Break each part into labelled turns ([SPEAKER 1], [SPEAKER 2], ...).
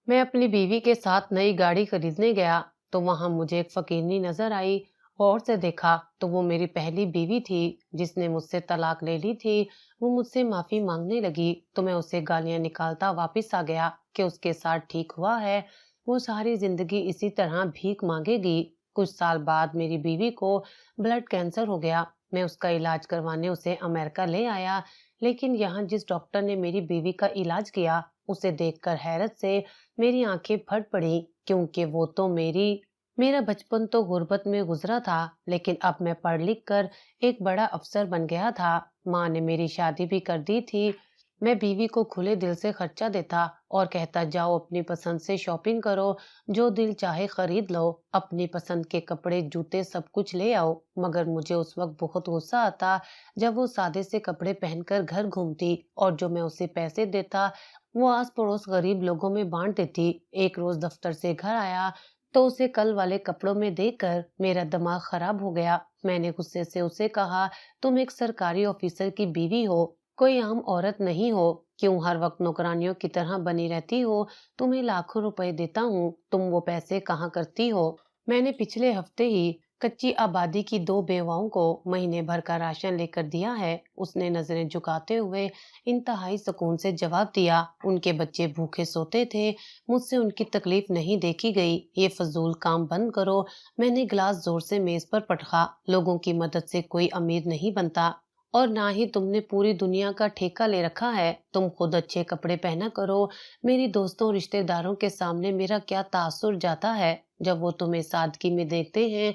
[SPEAKER 1] मैं अपनी बीवी के साथ नई गाड़ी खरीदने गया तो वहां मुझे एक फकीरनी नजर आई। गौर से देखा तो वो मेरी पहली बीवी थी जिसने मुझसे तलाक ले ली थी। वो मुझसे माफी मांगने लगी तो मैं उसे गालियां निकालता वापस आ गया कि उसके साथ ठीक हुआ है। वो सारी जिंदगी इसी तरह भीख मांगेगी। कुछ साल बाद मेरी बीवी को ब्लड कैंसर हो गया। मैं उसका इलाज करवाने उसे अमेरिका ले आया, लेकिन यहाँ जिस डॉक्टर ने मेरी बीवी का इलाज किया उसे देखकर हैरत से मेरी आंखें फट पड़ी, क्योंकि वो तो मेरा बचपन तो गुर्बत में गुजरा था, लेकिन अब मैं पढ़ लिख कर एक बड़ा अफसर बन गया था। माँ ने मेरी शादी भी कर दी थी। मैं बीवी को खुले दिल से खर्चा देता और कहता, जाओ अपनी पसंद से शॉपिंग करो, जो दिल चाहे खरीद लो, अपनी पसंद के कपड़े जूते सब कुछ ले आओ। मगर मुझे उस वक्त बहुत गुस्सा आता जब वो सादे से कपड़े पहनकर घर घूमती और जो मैं उसे पैसे देता वो आस पड़ोस गरीब लोगों में बांट देती। एक रोज दफ्तर से घर आया तो उसे कल वाले कपड़ों में देखकर मेरा दिमाग खराब हो गया। मैंने गुस्से से उसे कहा, तुम एक सरकारी ऑफिसर की बीवी हो, कोई आम औरत नहीं हो। क्यों हर वक्त नौकरानियों की तरह बनी रहती हो? तुम्हें लाखों रुपए देता हूँ, तुम वो पैसे कहाँ करती हो? मैंने पिछले हफ्ते ही कच्ची आबादी की दो बेवाओं को महीने भर का राशन लेकर दिया है। उसने नजरें झुकाते हुए इंतहाई सुकून से जवाब दिया, उनके बच्चे भूखे सोते थे, मुझसे उनकी तकलीफ नहीं देखी गई। ये फजूल काम बंद करो। मैंने गिलास जोर से मेज पर पटका। लोगों की मदद से कोई अमीर नहीं बनता और ना ही तुमने पूरी दुनिया का ठेका ले रखा है। तुम खुद अच्छे कपड़े पहना करो। मेरी दोस्तों रिश्तेदारों के सामने मेरा क्या तासुर जाता है जब वो तुम्हें सादगी में देखते हैं।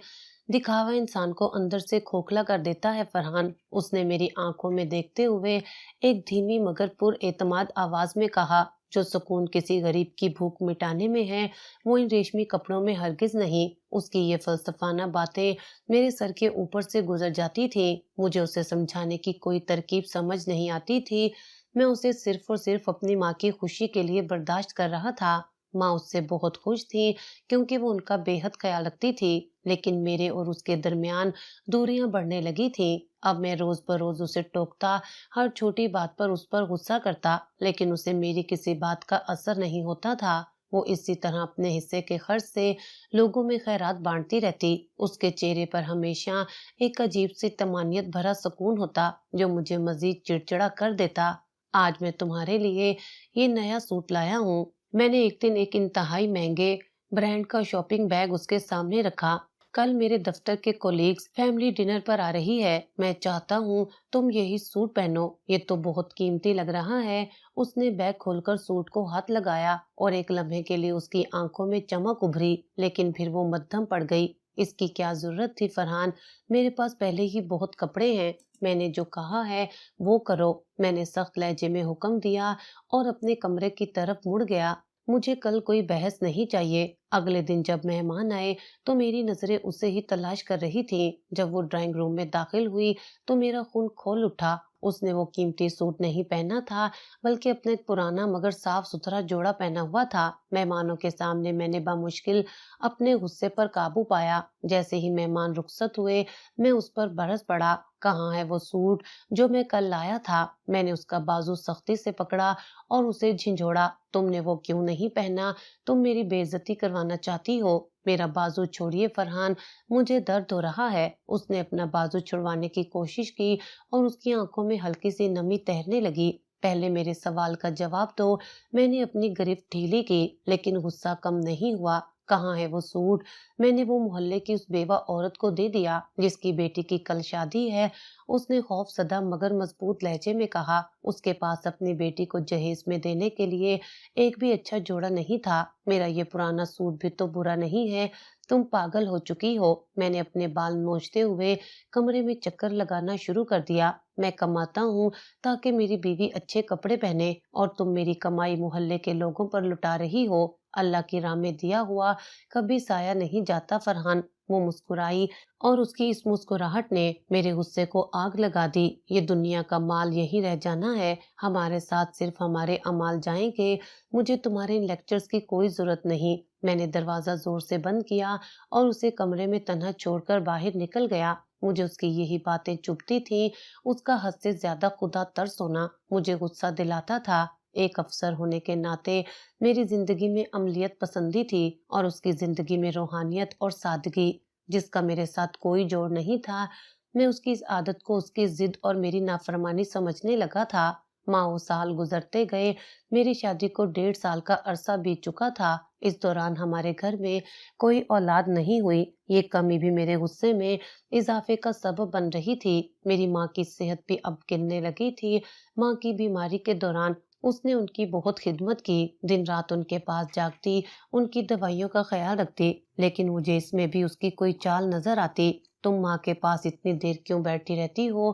[SPEAKER 1] दिखावा इंसान को अंदर से खोखला कर देता है फरहान। उसने मेरी आंखों में देखते हुए एक धीमी मगर पुरएतमाद आवाज में कहा, जो सुकून किसी गरीब की भूख मिटाने में है वो इन रेशमी कपड़ों में हरगिज नहीं। उसकी ये फलसफाना बातें मेरे सर के ऊपर से गुजर जाती थी। मुझे उसे समझाने की कोई तरकीब समझ नहीं आती थी। मैं उसे सिर्फ और सिर्फ अपनी माँ की खुशी के लिए बर्दाश्त कर रहा था। माँ उससे बहुत खुश थी क्योंकि वो उनका बेहद ख्याल रखती थी, लेकिन मेरे और उसके दरमियान दूरियां बढ़ने लगी थीं। अब मैं रोज बरोज उसे टोकता, हर छोटी बात पर उस पर गुस्सा करता, लेकिन उसे मेरी किसी बात का असर नहीं होता था। वो इसी तरह अपने हिस्से के खर्च से लोगों में खैरात बांटती रहती। उसके चेहरे पर हमेशा एक अजीब सी तमानियत भरा सुकून होता जो मुझे मजीद चिड़चिड़ा कर देता। आज मैं तुम्हारे लिए ये नया सूट लाया हूँ। मैंने एक दिन एक इंतहाई महंगे ब्रांड का शॉपिंग बैग उसके सामने रखा। कल मेरे दफ्तर के कोलीग्स फैमिली डिनर पर आ रही है। मैं चाहता हूँ तुम यही सूट पहनो, ये तो बहुत कीमती लग रहा है। उसने बैग खोलकर सूट को हाथ लगाया और एक लम्हे के लिए उसकी आंखों में चमक उभरी, लेकिन फिर वो मद्धम पड़ गई। इसकी क्या जरूरत थी फरहान, मेरे पास पहले ही बहुत कपड़े हैं। मैंने जो कहा है वो करो। मैंने सख्त लहजे में हुक्म दिया और अपने कमरे की तरफ मुड़ गया। मुझे कल कोई बहस नहीं चाहिए। अगले दिन जब मेहमान आए तो मेरी नजरें उसे ही तलाश कर रही थीं। जब वो ड्राइंग रूम में दाखिल हुई तो मेरा खून खौल उठा। उसने वो कीमती सूट नहीं पहना था, बल्कि अपना एक पुराना मगर साफ सुथरा जोड़ा पहना हुआ था। मेहमानों के सामने मैंने बामुश्किल अपने गुस्से पर काबू पाया। जैसे ही मेहमान रुखसत हुए मैं उस पर बरस पड़ा। कहाँ है वो सूट जो मैं कल लाया था? मैंने उसका बाजू सख्ती से पकड़ा और उसे झिंझोड़ा। तुमने वो क्यों नहीं पहना? तुम मेरी बेइज्जती करवाना चाहती हो? मेरा बाजू छोड़िए फरहान, मुझे दर्द हो रहा है। उसने अपना बाजू छुड़वाने की कोशिश की और उसकी आंखों में हल्की सी नमी तैरने लगी। पहले मेरे सवाल का जवाब दो। मैंने अपनी गिरफ्त ढीली की, लेकिन गुस्सा कम नहीं हुआ। कहाँ है वो सूट? मैंने वो मोहल्ले की उस बेवा औरत को दे दिया जिसकी बेटी की कल शादी है। उसने खौफ सदा मगर मजबूत लहजे में कहा। उसके पास अपनी बेटी को जहेज में देने के लिए एक भी अच्छा जोड़ा नहीं था। मेरा ये पुराना सूट भी तो बुरा नहीं है। तुम पागल हो चुकी हो। मैंने अपने बाल नोचते हुए कमरे में चक्कर लगाना शुरू कर दिया। मैं कमाता हूँ ताकि मेरी बीवी अच्छे कपड़े पहने और तुम मेरी कमाई मोहल्ले के लोगों पर लुटा रही हो। अल्लाह की राह में दिया हुआ कभी साया नहीं जाता फरहान। वो मुस्कुराई और उसकी इस मुस्कुराहट ने मेरे गुस्से को आग लगा दी। ये दुनिया का माल यहीं रह जाना है। हमारे साथ सिर्फ हमारे अमाल जाएंगे। मुझे तुम्हारे इन लेक्चर्स की कोई जरूरत नहीं। मैंने दरवाजा जोर से बंद किया और उसे कमरे में तन्हा छोड़कर बाहर निकल गया। मुझे उसकी यही बातें चुभती थी। उसका हद से ज्यादा खुदा तरस होना मुझे गुस्सा दिलाता था। ایک افسر ہونے کے ناطے میری زندگی میں عملیت پسندی تھی اور اس کی زندگی میں روحانیت اور سادگی، جس کا میرے ساتھ کوئی جوڑ نہیں تھا۔ میں اس کی اس عادت کو اس کی ضد اور میری نافرمانی سمجھنے لگا تھا۔ ماہ سال گزرتے گئے، میری شادی کو 1.5 سال کا عرصہ بیت چکا تھا۔ اس دوران ہمارے گھر میں کوئی اولاد نہیں ہوئی۔ یہ کمی بھی میرے غصے میں اضافے کا سبب بن رہی تھی۔ میری ماں کی صحت بھی اب گرنے لگی تھی۔ ماں کی بیماری کے دوران اس نے ان کی بہت خدمت کی، دن رات ان کے پاس جاگتی، ان کی دوائیوں کا خیال رکھتی، لیکن مجھے اس میں بھی اس کی کوئی چال نظر آتی۔ تم ماں کے پاس اتنی دیر کیوں بیٹھی رہتی ہو؟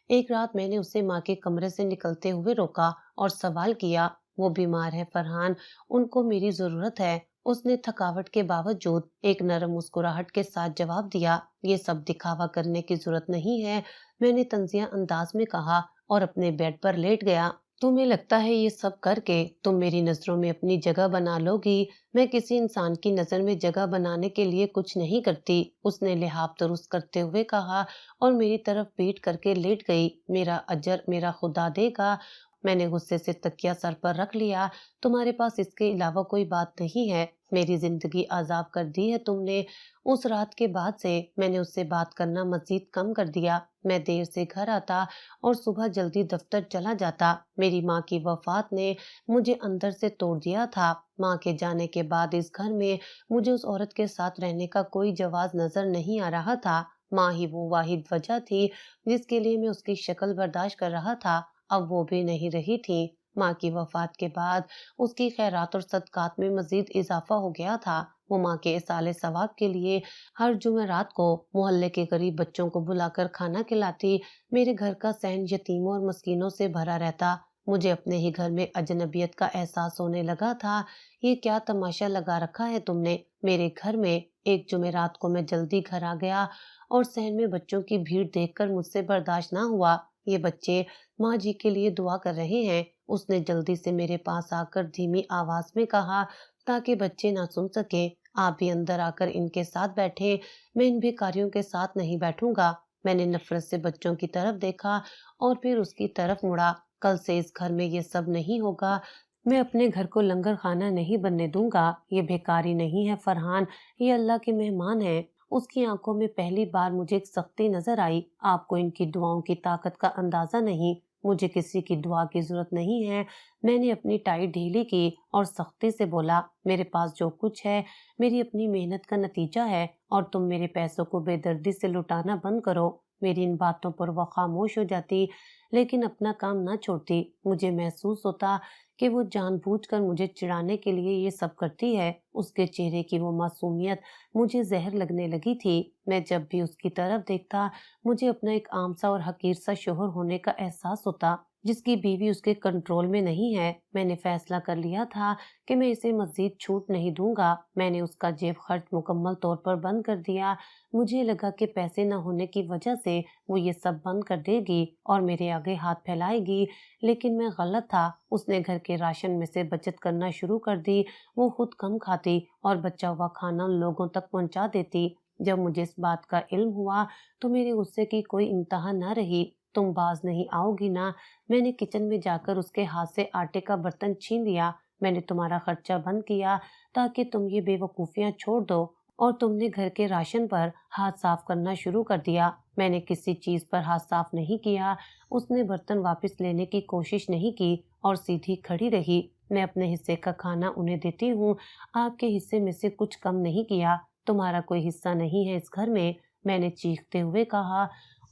[SPEAKER 1] ایک رات میں نے اسے ماں کے کمرے سے نکلتے ہوئے روکا اور سوال کیا۔ وہ بیمار ہے فرحان، ان کو میری ضرورت ہے۔ اس نے تھکاوٹ کے باوجود ایک نرم مسکراہٹ کے ساتھ جواب دیا، یہ سب دکھاوا کرنے کی ضرورت نہیں ہے، میں نے طنزیہ انداز میں کہا اور اپنے بیڈ پر لیٹ گیا۔ تمہیں لگتا ہے یہ سب کر کے تم میری نظروں میں اپنی جگہ بنا لو گی؟ میں کسی انسان کی نظر میں جگہ بنانے کے لیے کچھ نہیں کرتی، اس نے لحاظ درست کرتے ہوئے کہا اور میری طرف پیٹ کر کے لیٹ گئی۔ میرا اجر میرا خدا دے گا۔ میں نے غصے سے تکیہ سر پر رکھ لیا۔ تمہارے پاس اس کے علاوہ کوئی بات نہیں ہے؟ میری زندگی عذاب کر دی ہے تم نے۔ اس رات کے بعد سے میں نے اس سے بات کرنا مزید کم کر دیا۔ میں دیر سے گھر آتا اور صبح جلدی دفتر چلا جاتا۔ میری ماں کی وفات نے مجھے اندر سے توڑ دیا تھا۔ ماں کے جانے کے بعد اس گھر میں مجھے اس عورت کے ساتھ رہنے کا کوئی جواز نظر نہیں آ رہا تھا۔ ماں ہی وہ واحد وجہ تھی جس کے لیے میں اس کی شکل برداشت کر رہا تھا، اب وہ بھی نہیں رہی تھی۔ ماں کی وفات کے بعد اس کی خیرات اور صدقات میں مزید اضافہ ہو گیا تھا۔ وہ ماں کے ایصال ثواب کے لیے ہر جمعرات کو محلے کے غریب بچوں کو بلا کر کھانا کھلاتی۔ میرے گھر کا صحن یتیموں اور مسکینوں سے بھرا رہتا۔ مجھے اپنے ہی گھر میں اجنبیت کا احساس ہونے لگا تھا۔ یہ کیا تماشا لگا رکھا ہے تم نے میرے گھر میں؟ ایک جمعرات کو میں جلدی گھر آ گیا اور صحن میں بچوں کی بھیڑ دیکھ کر مجھ سے برداشت نہ ہوا۔ یہ بچے ماں جی کے لیے دعا کر رہے ہیں، اس نے جلدی سے میرے پاس آ کر دھیمی آواز میں کہا تاکہ بچے نہ سن سکیں۔ آپ بھی اندر آ کر ان کے ساتھ بیٹھیں، میں ان بھیکاریوں کے ساتھ نہیں بیٹھوں گا۔ میں نے نفرت سے بچوں کی طرف دیکھا اور پھر اس کی طرف مڑا۔ کل سے اس گھر میں یہ سب نہیں ہوگا۔ میں اپنے گھر کو لنگر خانہ نہیں بننے دوں گا۔ یہ بھیکاری نہیں ہے فرحان، یہ اللہ کے مہمان ہیں۔ اس کی آنکھوں میں پہلی بار مجھے ایک سختی نظر آئی۔ آپ کو ان کی دعاؤں کی طاقت کا اندازہ نہیں۔ مجھے کسی کی دعا کی ضرورت نہیں ہے۔ میں نے اپنی ٹائی ڈھیلی کی اور سختی سے بولا، میرے پاس جو کچھ ہے میری اپنی محنت کا نتیجہ ہے اور تم میرے پیسوں کو بے دردی سے لٹانا بند کرو۔ میری ان باتوں پر وہ خاموش ہو جاتی لیکن اپنا کام نہ چھوڑتی۔ مجھے محسوس ہوتا کہ وہ جان بوجھ کر مجھے چڑھانے کے لیے یہ سب کرتی ہے۔ اس کے چہرے کی وہ معصومیت مجھے زہر لگنے لگی تھی۔ میں جب بھی اس کی طرف دیکھتا مجھے اپنا ایک عام سا اور حقیر سا شوہر ہونے کا احساس ہوتا جس کی بیوی اس کے کنٹرول میں نہیں ہے۔ میں نے فیصلہ کر لیا تھا کہ میں اسے مزید چھوٹ نہیں دوں گا۔ میں نے اس کا جیب خرچ مکمل طور پر بند کر دیا۔ مجھے لگا کہ پیسے نہ ہونے کی وجہ سے وہ یہ سب بند کر دے گی اور میرے آگے ہاتھ پھیلائے گی، لیکن میں غلط تھا۔ اس نے گھر کے راشن میں سے بچت کرنا شروع کر دی۔ وہ خود کم کھاتی اور بچا ہوا کھانا ان لوگوں تک پہنچا دیتی۔ جب مجھے اس بات کا علم ہوا تو میرے غصے کی کوئی انتہا نہ رہی۔ تم باز نہیں آؤ گی نا؟ میں نے کچن میں جا کر اس کے ہاتھ سے آٹے کا برتن چھین لیا۔ میں نے تمہارا خرچہ بند کیا تاکہ تم یہ بے وقوفیاں چھوڑ دو اور تم نے گھر کے راشن پر ہاتھ صاف کرنا شروع کر دیا۔ میں نے کسی چیز پر ہاتھ صاف نہیں کیا۔ اس نے برتن واپس لینے کی کوشش نہیں کی اور سیدھی کھڑی رہی۔ میں اپنے حصے کا کھانا انہیں دیتی ہوں، آپ کے حصے میں سے کچھ کم نہیں کیا۔ تمہارا کوئی حصہ نہیں ہے اس گھر میں نے چیختے ہوئے کہا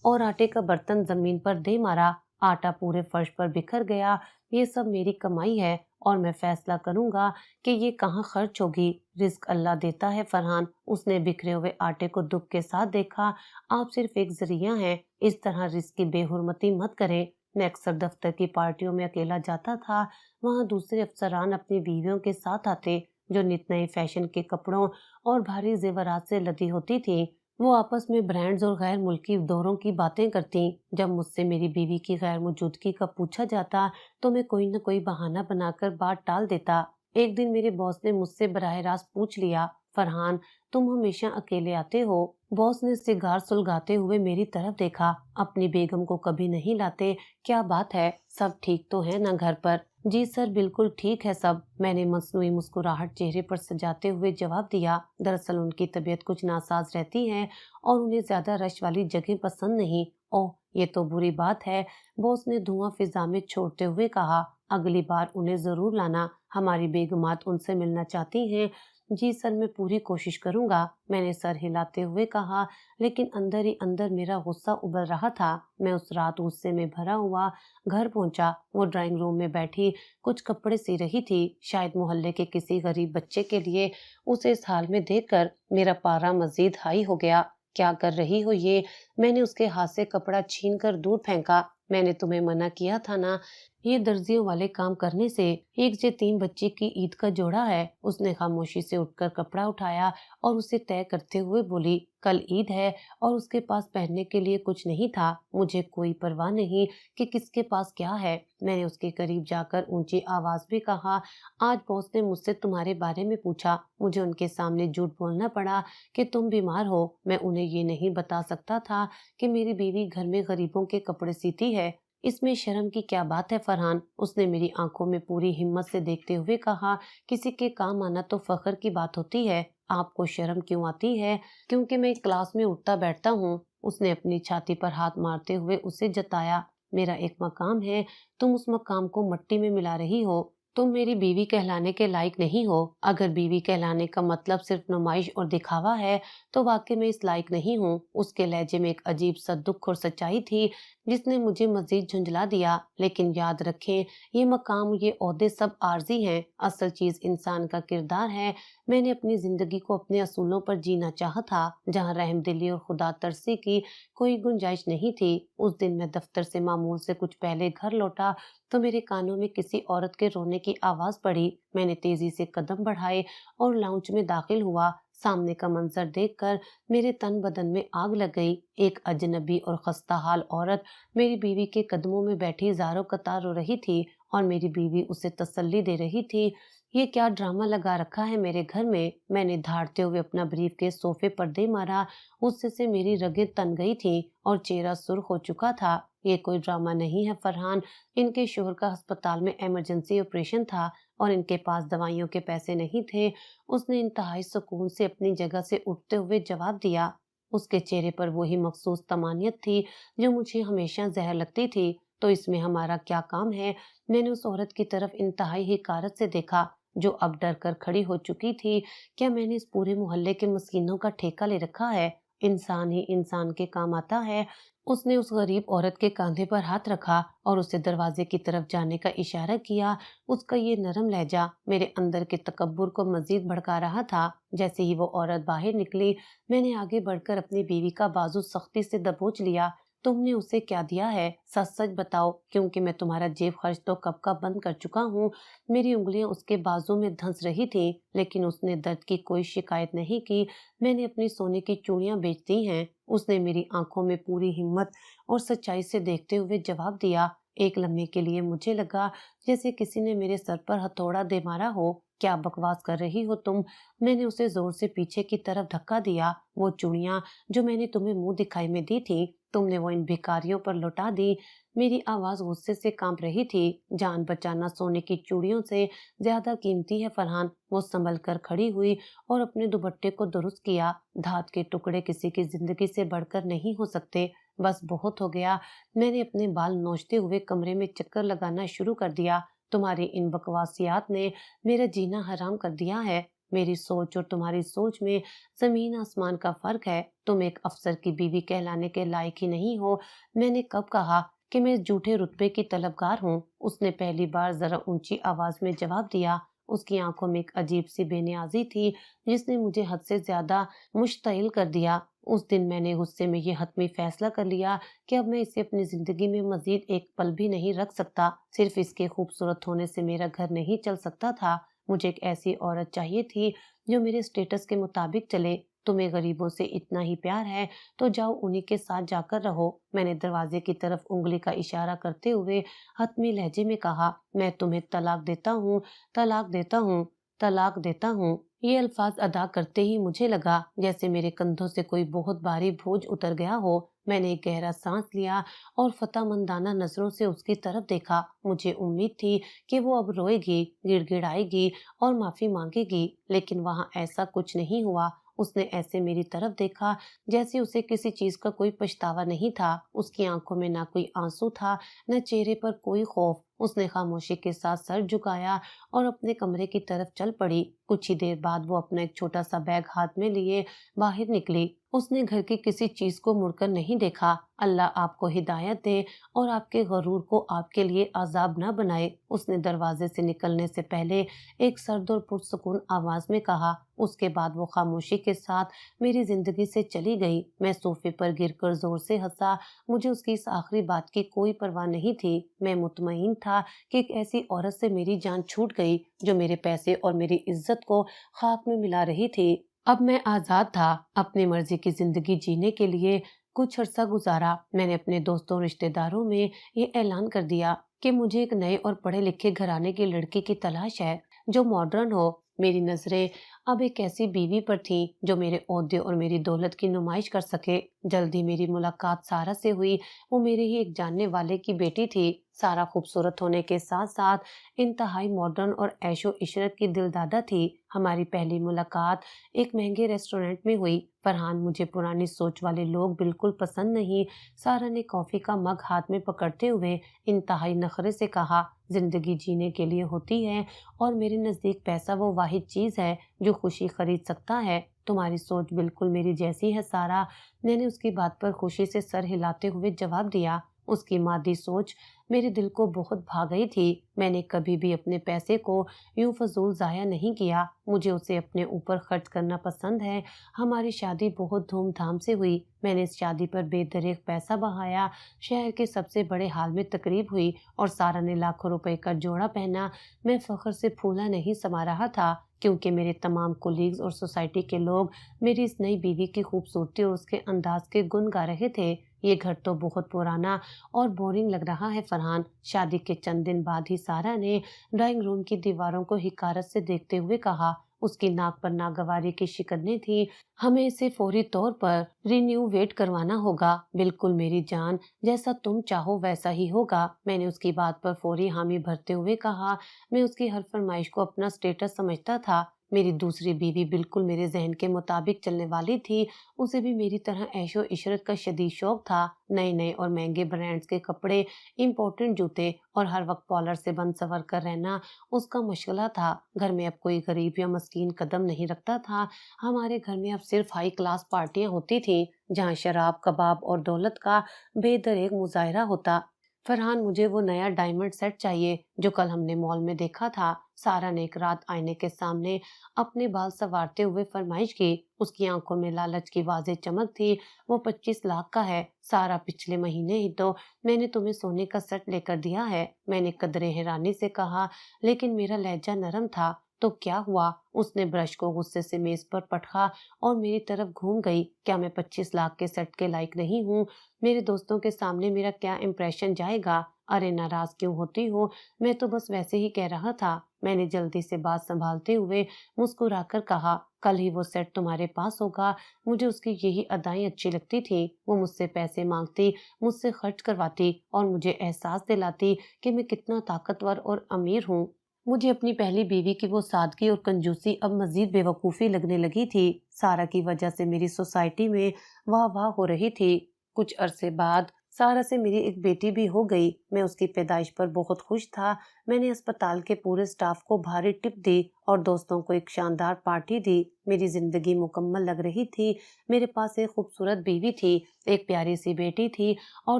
[SPEAKER 1] اور آٹے کا برتن زمین پر دے مارا۔ آٹا پورے فرش پر بکھر گیا۔ یہ سب میری کمائی ہے اور میں فیصلہ کروں گا کہ یہ کہاں خرچ ہوگی۔ رزق اللہ دیتا ہے فرحان۔ اس نے بکھرے ہوئے آٹے کو دکھ کے ساتھ دیکھا۔ آپ صرف ایک ذریعہ ہیں، اس طرح رزق کی بے حرمتی مت کریں۔ میں اکثر دفتر کی پارٹیوں میں اکیلا جاتا تھا۔ وہاں دوسرے افسران اپنی بیویوں کے ساتھ آتے جو نت نئے فیشن کے کپڑوں اور بھاری زیورات سے لدی ہوتی تھیں۔ وہ آپس میں برانڈز اور غیر ملکی دوروں کی باتیں کرتی۔ جب مجھ سے میری بیوی کی غیر موجودگی کا پوچھا جاتا تو میں کوئی نہ کوئی بہانہ بنا کر بات ٹال دیتا۔ ایک دن میرے باس نے مجھ سے براہ راست پوچھ لیا، فرحان تم ہمیشہ اکیلے آتے ہو؟ باس نے سگار سلگاتے ہوئے میری طرف دیکھا۔ اپنی بیگم کو کبھی نہیں لاتے؟ کیا بات ہے، سب ٹھیک تو ہے نا گھر پر؟ जी सर, बिल्कुल ठीक है सब, मैंने मसनूई मुस्कुराहट चेहरे पर सजाते हुए जवाब दिया। दरअसल उनकी तबीयत कुछ नासाज रहती है और उन्हें ज्यादा रश वाली जगह पसंद नहीं। ओह, ये तो बुरी बात है, बॉस ने धुआं फिजा में छोड़ते हुए कहा। अगली बार उन्हें जरूर लाना, हमारी बेगमात उनसे मिलना चाहती हैं। जी सर, मैं पूरी कोशिश करूंगा, मैंने सर हिलाते हुए कहा, लेकिन अंदर ही अंदर मेरा गुस्सा उबल रहा था। मैं उस रात गुस्से में भरा हुआ घर पहुंचा। वो ड्राइंग रूम में बैठी कुछ कपड़े सी रही थी, शायद मोहल्ले के किसी गरीब बच्चे के लिए। उसे इस हाल में देखकर मेरा पारा मजीद हाई हो गया। क्या कर रही हो ये? मैंने उसके हाथ से कपड़ा छीन कर दूर फेंका। मैंने तुम्हें मना किया था ना, ये दर्जियों वाले काम करने से। एक से 3 बच्चे की ईद का जोड़ा है। उसने खामोशी से उठकर कपड़ा उठाया और उसे तय करते हुए बोली, कल ईद है और उसके पास पहनने के लिए कुछ नहीं था। मुझे कोई परवाह नहीं कि किसके पास क्या है। मैंने उसके करीब जाकर ऊंची आवाज में कहा, आज बॉस ने मुझसे तुम्हारे बारे में पूछा। मुझे उनके सामने झूठ बोलना पड़ा कि तुम बीमार हो। मैं उन्हें ये नहीं बता सकता था कि मेरी बीवी घर में गरीबों के कपड़े सीती है। इसमें शर्म की क्या बात है फरहान? उसने मेरी आंखों में पूरी हिम्मत से देखते हुए कहा, किसी के काम आना तो फख्र की बात होती है। आपको शर्म क्यों आती है? क्योंकि मैं क्लास में उठता बैठता हूँ। उसने अपनी छाती पर हाथ मारते हुए उसे जताया, मेरा एक मकाम है, तुम उस मकाम को मट्टी में मिला रही हो। तुम मेरी बीवी कहलाने के लायक नहीं हो। अगर बीवी कहलाने का मतलब सिर्फ नुमाइश और दिखावा है तो वाकई में इस लायक नहीं हूँ। उसके लहजे में एक अजीब सा दुख और सच्चाई थी जिसने मुझे मजीद झुंझला दिया। लेकिन याद रखें, ये मकाम, ये ओहदे सब आर्जी हैं, असल चीज इंसान का किरदार है। मैंने अपनी जिंदगी को अपने असूलों पर जीना चाहा था, जहाँ रहमदिली और खुदा तरसी की कोई गुंजाइश नहीं थी। उस दिन मैं दफ्तर से मामूल से कुछ पहले घर लौटा तो मेरे कानों में किसी औरत के रोने की आवाज पड़ी। मैंने तेजी से कदम बढ़ाए और लाउंज में दाखिल हुआ। सामने का मंजर देखकर मेरे तन बदन में आग लग गई। एक अजनबी और खस्ता हाल औरत मेरी बीवी के कदमों में बैठी ज़ारो कतार रो रही थी और मेरी बीवी उसे तसल्ली दे रही थी। ये क्या ड्रामा लगा रखा है मेरे घर में? मैंने धाड़ते हुए अपना ब्रीफ के सोफे पर दे मारा। गुस्से से मेरी रगें तन गई थी और चेहरा सुर्ख हो चुका था। ये कोई ड्रामा नहीं है फरहान। इनके शोहर का अस्पताल में इमरजेंसी ऑपरेशन था और इनके पास दवाइयों के पैसे नहीं थे। उसने इंतहाई सुकून से अपनी जगह से उठते हुए जवाब दिया। उसके चेहरे पर वही मखसूस तमानियत थी जो मुझे हमेशा जहर लगती थी। तो इसमें हमारा क्या काम है? मैंने उस औरत की तरफ इंतहाई हिकारत से देखा जो अब डर कर खड़ी हो चुकी थी। क्या मैंने इस पूरे मोहल्ले के मस्कीनों का ठेका ले रखा है? इंसान ही इंसान के काम आता है। उसने उस गरीब औरत के कंधे पर हाथ रखा और उसे दरवाजे की तरफ जाने का इशारा किया। उसका ये नरम लहजा मेरे अंदर के तकब्बुर को मजीद भड़का रहा था। जैसे ही वो औरत बाहर निकली, मैंने आगे बढ़कर अपनी बीवी का बाजू सख्ती से दबोच लिया। तुमने उसे क्या दिया है? सच सच बताओ, क्योंकि मैं तुम्हारा जेब खर्च तो कब का बंद कर चुका हूँ। मेरी उंगलियां उसके बाजू में धंस रही थी, लेकिन उसने दर्द की कोई शिकायत नहीं की। मैंने अपनी सोने की चूड़ियां बेच दी हैं। उसने मेरी आंखों में पूरी हिम्मत और सच्चाई से देखते हुए जवाब दिया। एक लम्हे के लिए मुझे लगा जैसे किसी ने मेरे सर पर हथौड़ा दे मारा हो। क्या बकवास कर रही हो तुम? मैंने उसे जोर से पीछे की तरफ धक्का दिया। वो चूड़ियां जो मैंने तुम्हें मुंह दिखाई में दी थी, तुमने वो इन भिखारियों पर लौटा दी। मेरी आवाज गुस्से से कांप रही थी। जान बचाना सोने की चूड़ियों से ज्यादा कीमती है फरहान। वो संभल कर खड़ी हुई और अपने दुपट्टे को दुरुस्त किया। धात के टुकड़े किसी की जिंदगी से बढ़कर नहीं हो सकते। बस बहुत हो गया। मैंने अपने बाल नोचते हुए कमरे में चक्कर लगाना शुरू कर दिया। तुम्हारी इन बकवासियात ने मेरा जीना हराम कर दिया है। मेरी सोच और तुम्हारी सोच में जमीन आसमान का फर्क है। तुम एक अफसर की बीवी कहलाने के लायक ही नहीं हो। मैंने कब कहा कि मैं झूठे रुतबे की तलबगार हूँ? उसने पहली बार जरा ऊंची आवाज में जवाब दिया। उसकी आंखों में एक अजीब सी बेनियाजी थी जिसने मुझे हद से ज्यादा मुश्तइल कर दिया। उस दिन मैंने गुस्से में ये हतमी फैसला कर लिया कि अब मैं इसे अपनी जिंदगी में मजीद एक पल भी नहीं रख सकता। सिर्फ इसके खूबसूरत होने से मेरा घर नहीं चल सकता था। मुझे एक ऐसी औरत चाहिए थी जो मेरे स्टेटस के मुताबिक चले। तुम्हें गरीबों से इतना ही प्यार है तो जाओ उन्हीं के साथ जाकर रहो। मैंने दरवाजे की तरफ उंगली का इशारा करते हुए हतमी लहजे में कहा, मैं तुम्हें तलाक देता हूँ, तलाक देता हूँ। طلاق دیتا ہوں۔ یہ الفاظ ادا کرتے ہی مجھے لگا جیسے میرے کندھوں سے کوئی بہت بھاری بوجھ اتر گیا ہو۔ میں نے ایک گہرا سانس لیا اور فتح مندانہ نظروں سے اس کی طرف دیکھا۔ مجھے امید تھی کہ وہ اب روئے گی، گڑ گڑائے گی اور معافی مانگے گی، لیکن وہاں ایسا کچھ نہیں ہوا۔ اس نے ایسے میری طرف دیکھا جیسے اسے کسی چیز کا کوئی پچھتاوا نہیں تھا۔ اس کی آنکھوں میں نہ کوئی آنسو تھا، نہ چہرے پر کوئی خوف۔ اس نے خاموشی کے ساتھ سر جھکایا اور اپنے کمرے کی طرف چل پڑی۔ کچھ ہی دیر بعد وہ اپنا ایک چھوٹا سا بیگ ہاتھ میں لیے باہر نکلی۔ اس نے گھر کی کسی چیز کو مڑ کر نہیں دیکھا۔ اللہ آپ کو ہدایت دے اور آپ کے غرور کو آپ کے لیے عذاب نہ بنائے، اس نے دروازے سے نکلنے سے پہلے ایک سرد اور پرسکون آواز میں کہا۔ اس کے بعد وہ خاموشی کے ساتھ میری زندگی سے چلی گئی۔ میں صوفے پر گر کر زور سے ہنسا۔ مجھے اس کی اس آخری بات کی کوئی پرواہ نہیں تھی۔ میں مطمئن تھا کہ ایک ایسی عورت سے میری جان چھوٹ گئی جو میرے پیسے اور میری عزت کو خاک میں ملا رہی تھی۔ اب میں آزاد تھا اپنی مرضی کی زندگی جینے کے لیے۔ کچھ عرصہ گزارا، میں نے اپنے دوستوں رشتہ داروں میں یہ اعلان کر دیا کہ مجھے ایک نئے اور پڑھے لکھے گھرانے کی لڑکی کی تلاش ہے جو ماڈرن ہو۔ میری نظریں اب ایک ایسی بیوی پر تھیں جو میرے عہدے اور میری دولت کی نمائش کر سکے۔ جلد ہی میری ملاقات سارا سے ہوئی۔ وہ میرے ہی ایک جاننے والے کی بیٹی تھی۔ سارا خوبصورت ہونے کے ساتھ ساتھ انتہائی ماڈرن اور عیش و عشرت کی دلدادہ تھی۔ ہماری پہلی ملاقات ایک مہنگے ریسٹورینٹ میں ہوئی۔ فرحان، مجھے پرانی سوچ والے لوگ بالکل پسند نہیں۔ سارا نے کافی کا مگ ہاتھ میں پکڑتے ہوئے انتہائی نخرے سے کہا، زندگی جینے کے لیے ہوتی ہے اور میرے نزدیک پیسہ وہ واحد چیز ہے جو خوشی خرید سکتا ہے۔ تمہاری سوچ بالکل میری جیسی ہے سارا۔ میں نے اس کی بات پر خوشی سے سر ہلاتے ہوئے جواب دیا۔ اس کی مادی سوچ میرے دل کو بہت بھا گئی تھی۔ میں نے کبھی بھی اپنے پیسے کو یوں فضول ضائع نہیں کیا۔ مجھے اسے اپنے اوپر خرچ کرنا پسند ہے۔ ہماری شادی بہت دھوم دھام سے ہوئی۔ میں نے اس شادی پر بے دریغ پیسہ بہایا۔ شہر کے سب سے بڑے ہال میں تقریب ہوئی اور سارا نے لاکھوں روپے کا جوڑا پہنا۔ میں فخر سے پھولا نہیں سما رہا تھا کیونکہ میرے تمام کولیگز اور سوسائٹی کے لوگ میری اس نئی بیوی کی خوبصورتی اور اس کے انداز کے گن گا رہے تھے۔ یہ گھر تو بہت پرانا اور بورنگ لگ رہا ہے فرحان۔ شادی کے چند دن بعد ہی سارا نے ڈرائنگ روم کی دیواروں کو حقارت سے دیکھتے ہوئے کہا۔ اس کی ناک پر ناگواری کی شکنیں تھیں۔ ہمیں اسے فوری طور پر رینیوویٹ کروانا ہوگا۔ بالکل میری جان، جیسا تم چاہو ویسا ہی ہوگا، میں نے اس کی بات پر فوری حامی بھرتے ہوئے کہا۔ میں اس کی ہر فرمائش کو اپنا سٹیٹس سمجھتا تھا۔ میری دوسری بیوی بالکل میرے ذہن کے مطابق چلنے والی تھی۔ اسے بھی میری طرح عیش و عشرت کا شدید شوق تھا۔ نئے نئے اور مہنگے برانڈز کے کپڑے، امپورٹنٹ جوتے اور ہر وقت پارلر سے بن سور کر رہنا اس کا مشغلہ تھا۔ گھر میں اب کوئی غریب یا مسکین قدم نہیں رکھتا تھا۔ ہمارے گھر میں اب صرف ہائی کلاس پارٹیاں ہوتی تھیں جہاں شراب، کباب اور دولت کا بے دریغ مظاہرہ ہوتا۔ فرحان، مجھے وہ نیا ڈائمنڈ سیٹ چاہیے جو کل ہم نے مال میں دیکھا تھا۔ سارا نے ایک رات آئینے کے سامنے اپنے بال سنوارتے ہوئے فرمائش کی۔ اس کی آنکھوں میں لالچ کی واضح چمک تھی۔ وہ 25 لاکھ کا ہے۔ سارا، پچھلے مہینے ہی تو میں نے تمہیں سونے کا سیٹ لے کر دیا ہے، میں نے قدرے حیرانی سے کہا، لیکن میرا لہجہ نرم تھا۔ تو کیا ہوا؟ اس نے برش کو غصے سے میز پر پٹخا اور میری طرف گھوم گئی۔ کیا میں 25 لاکھ کے سیٹ کے لائق نہیں ہوں؟ میرے دوستوں کے سامنے میرا کیا امپریشن جائے گا؟ ارے ناراض کیوں ہوتی ہو؟ میں تو بس ویسے ہی کہہ رہا تھا، میں نے جلدی سے بات سنبھالتے ہوئے مسکرا کر کہا۔ کل ہی وہ سیٹ تمہارے پاس ہوگا۔ مجھے اس کی یہی ادائیں اچھی لگتی تھی۔ وہ مجھ سے پیسے مانگتی، مجھ سے خرچ کرواتی اور مجھے احساس دلاتی کہ میں کتنا طاقتور اور امیر ہوں۔ مجھے اپنی پہلی بیوی کی وہ سادگی اور کنجوسی اب مزید بے وقوفی لگنے لگی تھی۔ سارا کی وجہ سے میری سوسائٹی میں واہ واہ ہو رہی تھی۔ کچھ عرصے بعد سارا سے میری ایک بیٹی بھی ہو گئی۔ میں اس کی پیدائش پر بہت خوش تھا۔ میں نے اسپتال کے پورے سٹاف کو بھاری ٹپ دی اور دوستوں کو ایک شاندار پارٹی دی۔ میری زندگی مکمل لگ رہی تھی۔ میرے پاس ایک خوبصورت بیوی تھی، ایک پیاری سی بیٹی تھی اور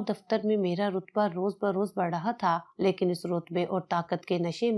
[SPEAKER 1] دفتر میں میرا رتبہ روز بروز بڑھ رہا تھا۔ لیکن اس رتبے اور طاقت کے نشے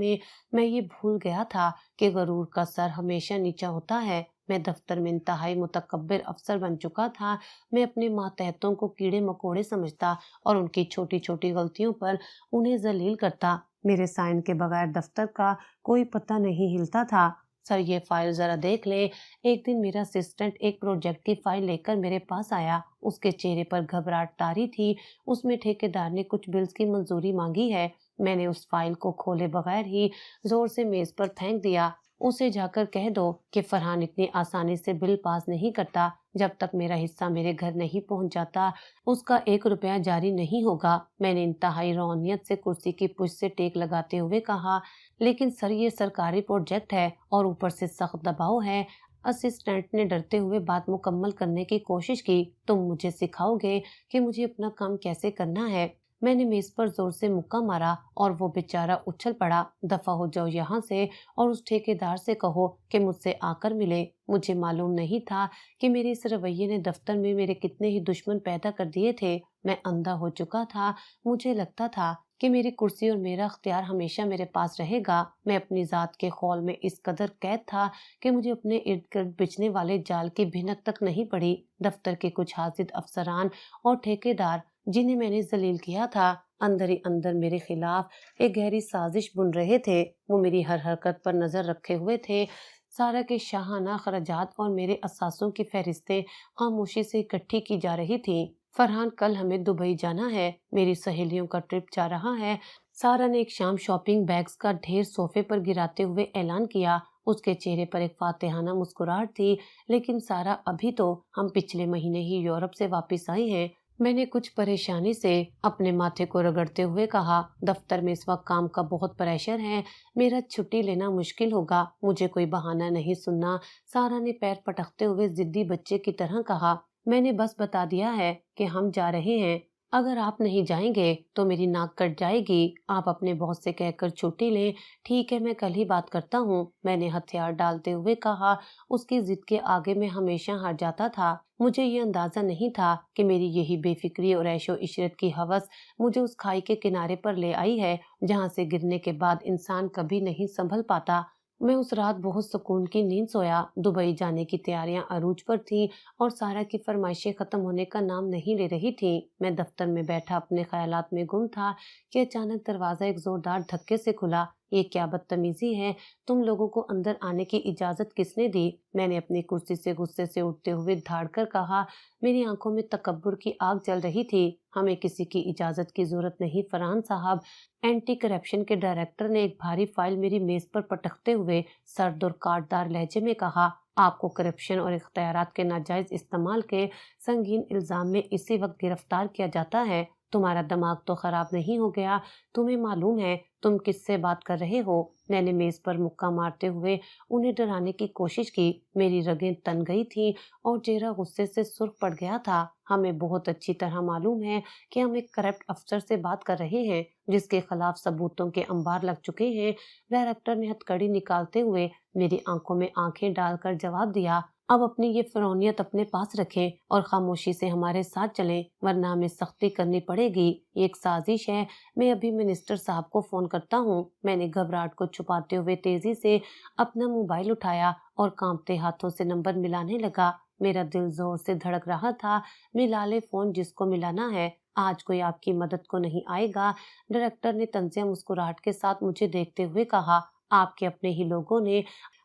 [SPEAKER 1] میں یہ بھول گیا تھا کہ غرور کا سر ہمیشہ نیچا ہوتا ہے۔ میں دفتر میں انتہائی متکبر افسر بن چکا تھا۔ میں اپنے ماتحتوں کو کیڑے مکوڑے سمجھتا اور ان کی چھوٹی چھوٹی غلطیوں پر انہیں ذلیل کرتا۔ میرے سائن کے بغیر دفتر کا کوئی پتہ نہیں ہلتا تھا۔ سر، یہ فائل ذرا دیکھ لیں۔ ایک دن میرا اسسٹنٹ ایک پروجیکٹ کی فائل لے کر میرے پاس آیا۔ اس کے چہرے پر گھبراہٹ طاری تھی۔ اس میں ٹھیکیدار نے کچھ بلز کی منظوری مانگی ہے۔ میں نے اس فائل کو کھولے بغیر ہی زور سے میز پر پھینک دیا۔ اسے جا کر کہہ دو کہ فرحان اتنی آسانی سے بل پاس نہیں کرتا، جب تک میرا حصہ میرے گھر نہیں پہنچ جاتا اس کا 1 روپیہ جاری نہیں ہوگا۔ میں نے انتہائی روحانیت سے کرسی کی پشت سے ٹیک لگاتے ہوئے کہا، لیکن سر یہ سرکاری پروجیکٹ ہے اور اوپر سے سخت دباؤ ہے۔ اسسٹنٹ نے ڈرتے ہوئے بات مکمل کرنے کی کوشش کی، تم مجھے سکھاؤ گے کہ مجھے اپنا کام کیسے کرنا ہے؟ میں نے میز پر زور سے مکہ مارا اور وہ بیچارہ اچھل پڑا۔ دفع ہو جاؤ یہاں سے اور اس ٹھیکیدار سے کہو کہ مجھ سے آ کر ملے۔ مجھے معلوم نہیں تھا کہ میرے اس رویے نے دفتر میں میرے کتنے ہی دشمن پیدا کر دیے تھے۔ میں اندھا ہو چکا تھا۔ مجھے لگتا تھا کہ میری کرسی اور میرا اختیار ہمیشہ میرے پاس رہے گا۔ میں اپنی ذات کے خول میں اس قدر قید تھا کہ مجھے اپنے ارد گرد بچھنے والے جال کی بھنک تک نہیں پڑی۔ دفتر کے کچھ حاسد افسران اور ٹھیکیدار جنہیں میں نے ذلیل کیا تھا، اندر ہی اندر میرے خلاف ایک گہری سازش بن رہے تھے۔ وہ میری ہر حرکت پر نظر رکھے ہوئے تھے۔ سارا کے شاہانہ اخراجات اور میرے اثاثوں کی فہرستیں خاموشی سے اکٹھی کی جا رہی تھیں۔ فرحان کل ہمیں دبئی جانا ہے، میری سہیلیوں کا ٹرپ جا رہا ہے۔ سارا نے ایک شام شاپنگ بیگز کا ڈھیر صوفے پر گراتے ہوئے اعلان کیا۔ اس کے چہرے پر ایک فاتحانہ مسکراہٹ تھی۔ لیکن سارا، ابھی تو ہم پچھلے مہینے ہی یورپ سے واپس آئے ہیں۔ میں نے کچھ پریشانی سے اپنے ماتھے کو رگڑتے ہوئے کہا، دفتر میں اس وقت کام کا بہت پریشر ہے، میرا چھٹی لینا مشکل ہوگا، مجھے کوئی بہانہ نہیں سننا۔ سارا نے پیر پٹکتے ہوئے ضدی بچے کی طرح کہا، میں نے بس بتا دیا ہے کہ ہم جا رہے ہیں، اگر آپ نہیں جائیں گے تو میری ناک کٹ جائے گی۔ آپ اپنے باس سے کہہ کر چھٹی لیں۔ ٹھیک ہے، میں کل ہی بات کرتا ہوں، میں نے ہتھیار ڈالتے ہوئے کہا۔ اس کی ضد کے آگے میں ہمیشہ ہار جاتا تھا۔ مجھے یہ اندازہ نہیں تھا کہ میری یہی بے فکری اور عیش و عشرت کی ہوس مجھے اس کھائی کے کنارے پر لے آئی ہے جہاں سے گرنے کے بعد انسان کبھی نہیں سنبھل پاتا۔ میں اس رات بہت سکون کی نیند سویا۔ دبئی جانے کی تیاریاں عروج پر تھیں اور سارا کی فرمائشیں ختم ہونے کا نام نہیں لے رہی تھیں۔ میں دفتر میں بیٹھا اپنے خیالات میں گم تھا کہ اچانک دروازہ ایک زوردار دھکے سے کھلا۔ یہ کیا بدتمیزی ہے؟ تم لوگوں کو اندر آنے کی اجازت کس نے دی؟ میں نے اپنی کرسی سے غصے سے اٹھتے ہوئے دھاڑ کر کہا۔ میری آنکھوں میں تکبر کی آگ جل رہی تھی۔ ہمیں کسی کی اجازت کی ضرورت نہیں فرحان صاحب۔ اینٹی کرپشن کے ڈائریکٹر نے ایک بھاری فائل میری میز پر پٹکتے ہوئے سرد اور کاٹدار لہجے میں کہا، آپ کو کرپشن اور اختیارات کے ناجائز استعمال کے سنگین الزام میں اسی وقت گرفتار کیا جاتا ہے۔ تمہارا دماغ تو خراب نہیں ہو گیا؟ تمہیں معلوم ہے تم کس سے بات کر رہے ہو؟ میں نے میز پر مکہ مارتے ہوئے انہیں ڈرانے کی کوشش کی۔ میری رگیں تن گئی تھیں اور چہرہ غصے سے سرخ پڑ گیا تھا۔ ہمیں بہت اچھی طرح معلوم ہے کہ ہم ایک کرپٹ افسر سے بات کر رہے ہیں جس کے خلاف ثبوتوں کے انبار لگ چکے ہیں۔ ڈائریکٹر نے ہتھکڑی نکالتے ہوئے میری آنکھوں میں آنکھیں ڈال کر جواب دیا، اب اپنی یہ فرعونیت اپنے پاس رکھیں اور خاموشی سے ہمارے ساتھ چلیں ورنہ ہمیں سختی کرنی پڑے گی۔ یہ ایک سازش ہے، میں ابھی منسٹر صاحب کو فون کرتا ہوں۔ میں نے گھبراہٹ کو چھپاتے ہوئے تیزی سے اپنا موبائل اٹھایا اور کانپتے ہاتھوں سے نمبر ملانے لگا۔ میرا دل زور سے دھڑک رہا تھا۔ ملا لے فون جس کو ملانا ہے، آج کوئی آپ کی مدد کو نہیں آئے گا۔ ڈائریکٹر نے طنزیہ مسکراہٹ کے ساتھ مجھے دیکھتے ہوئے کہا، آپ کے اپنے ہی لوگوں نے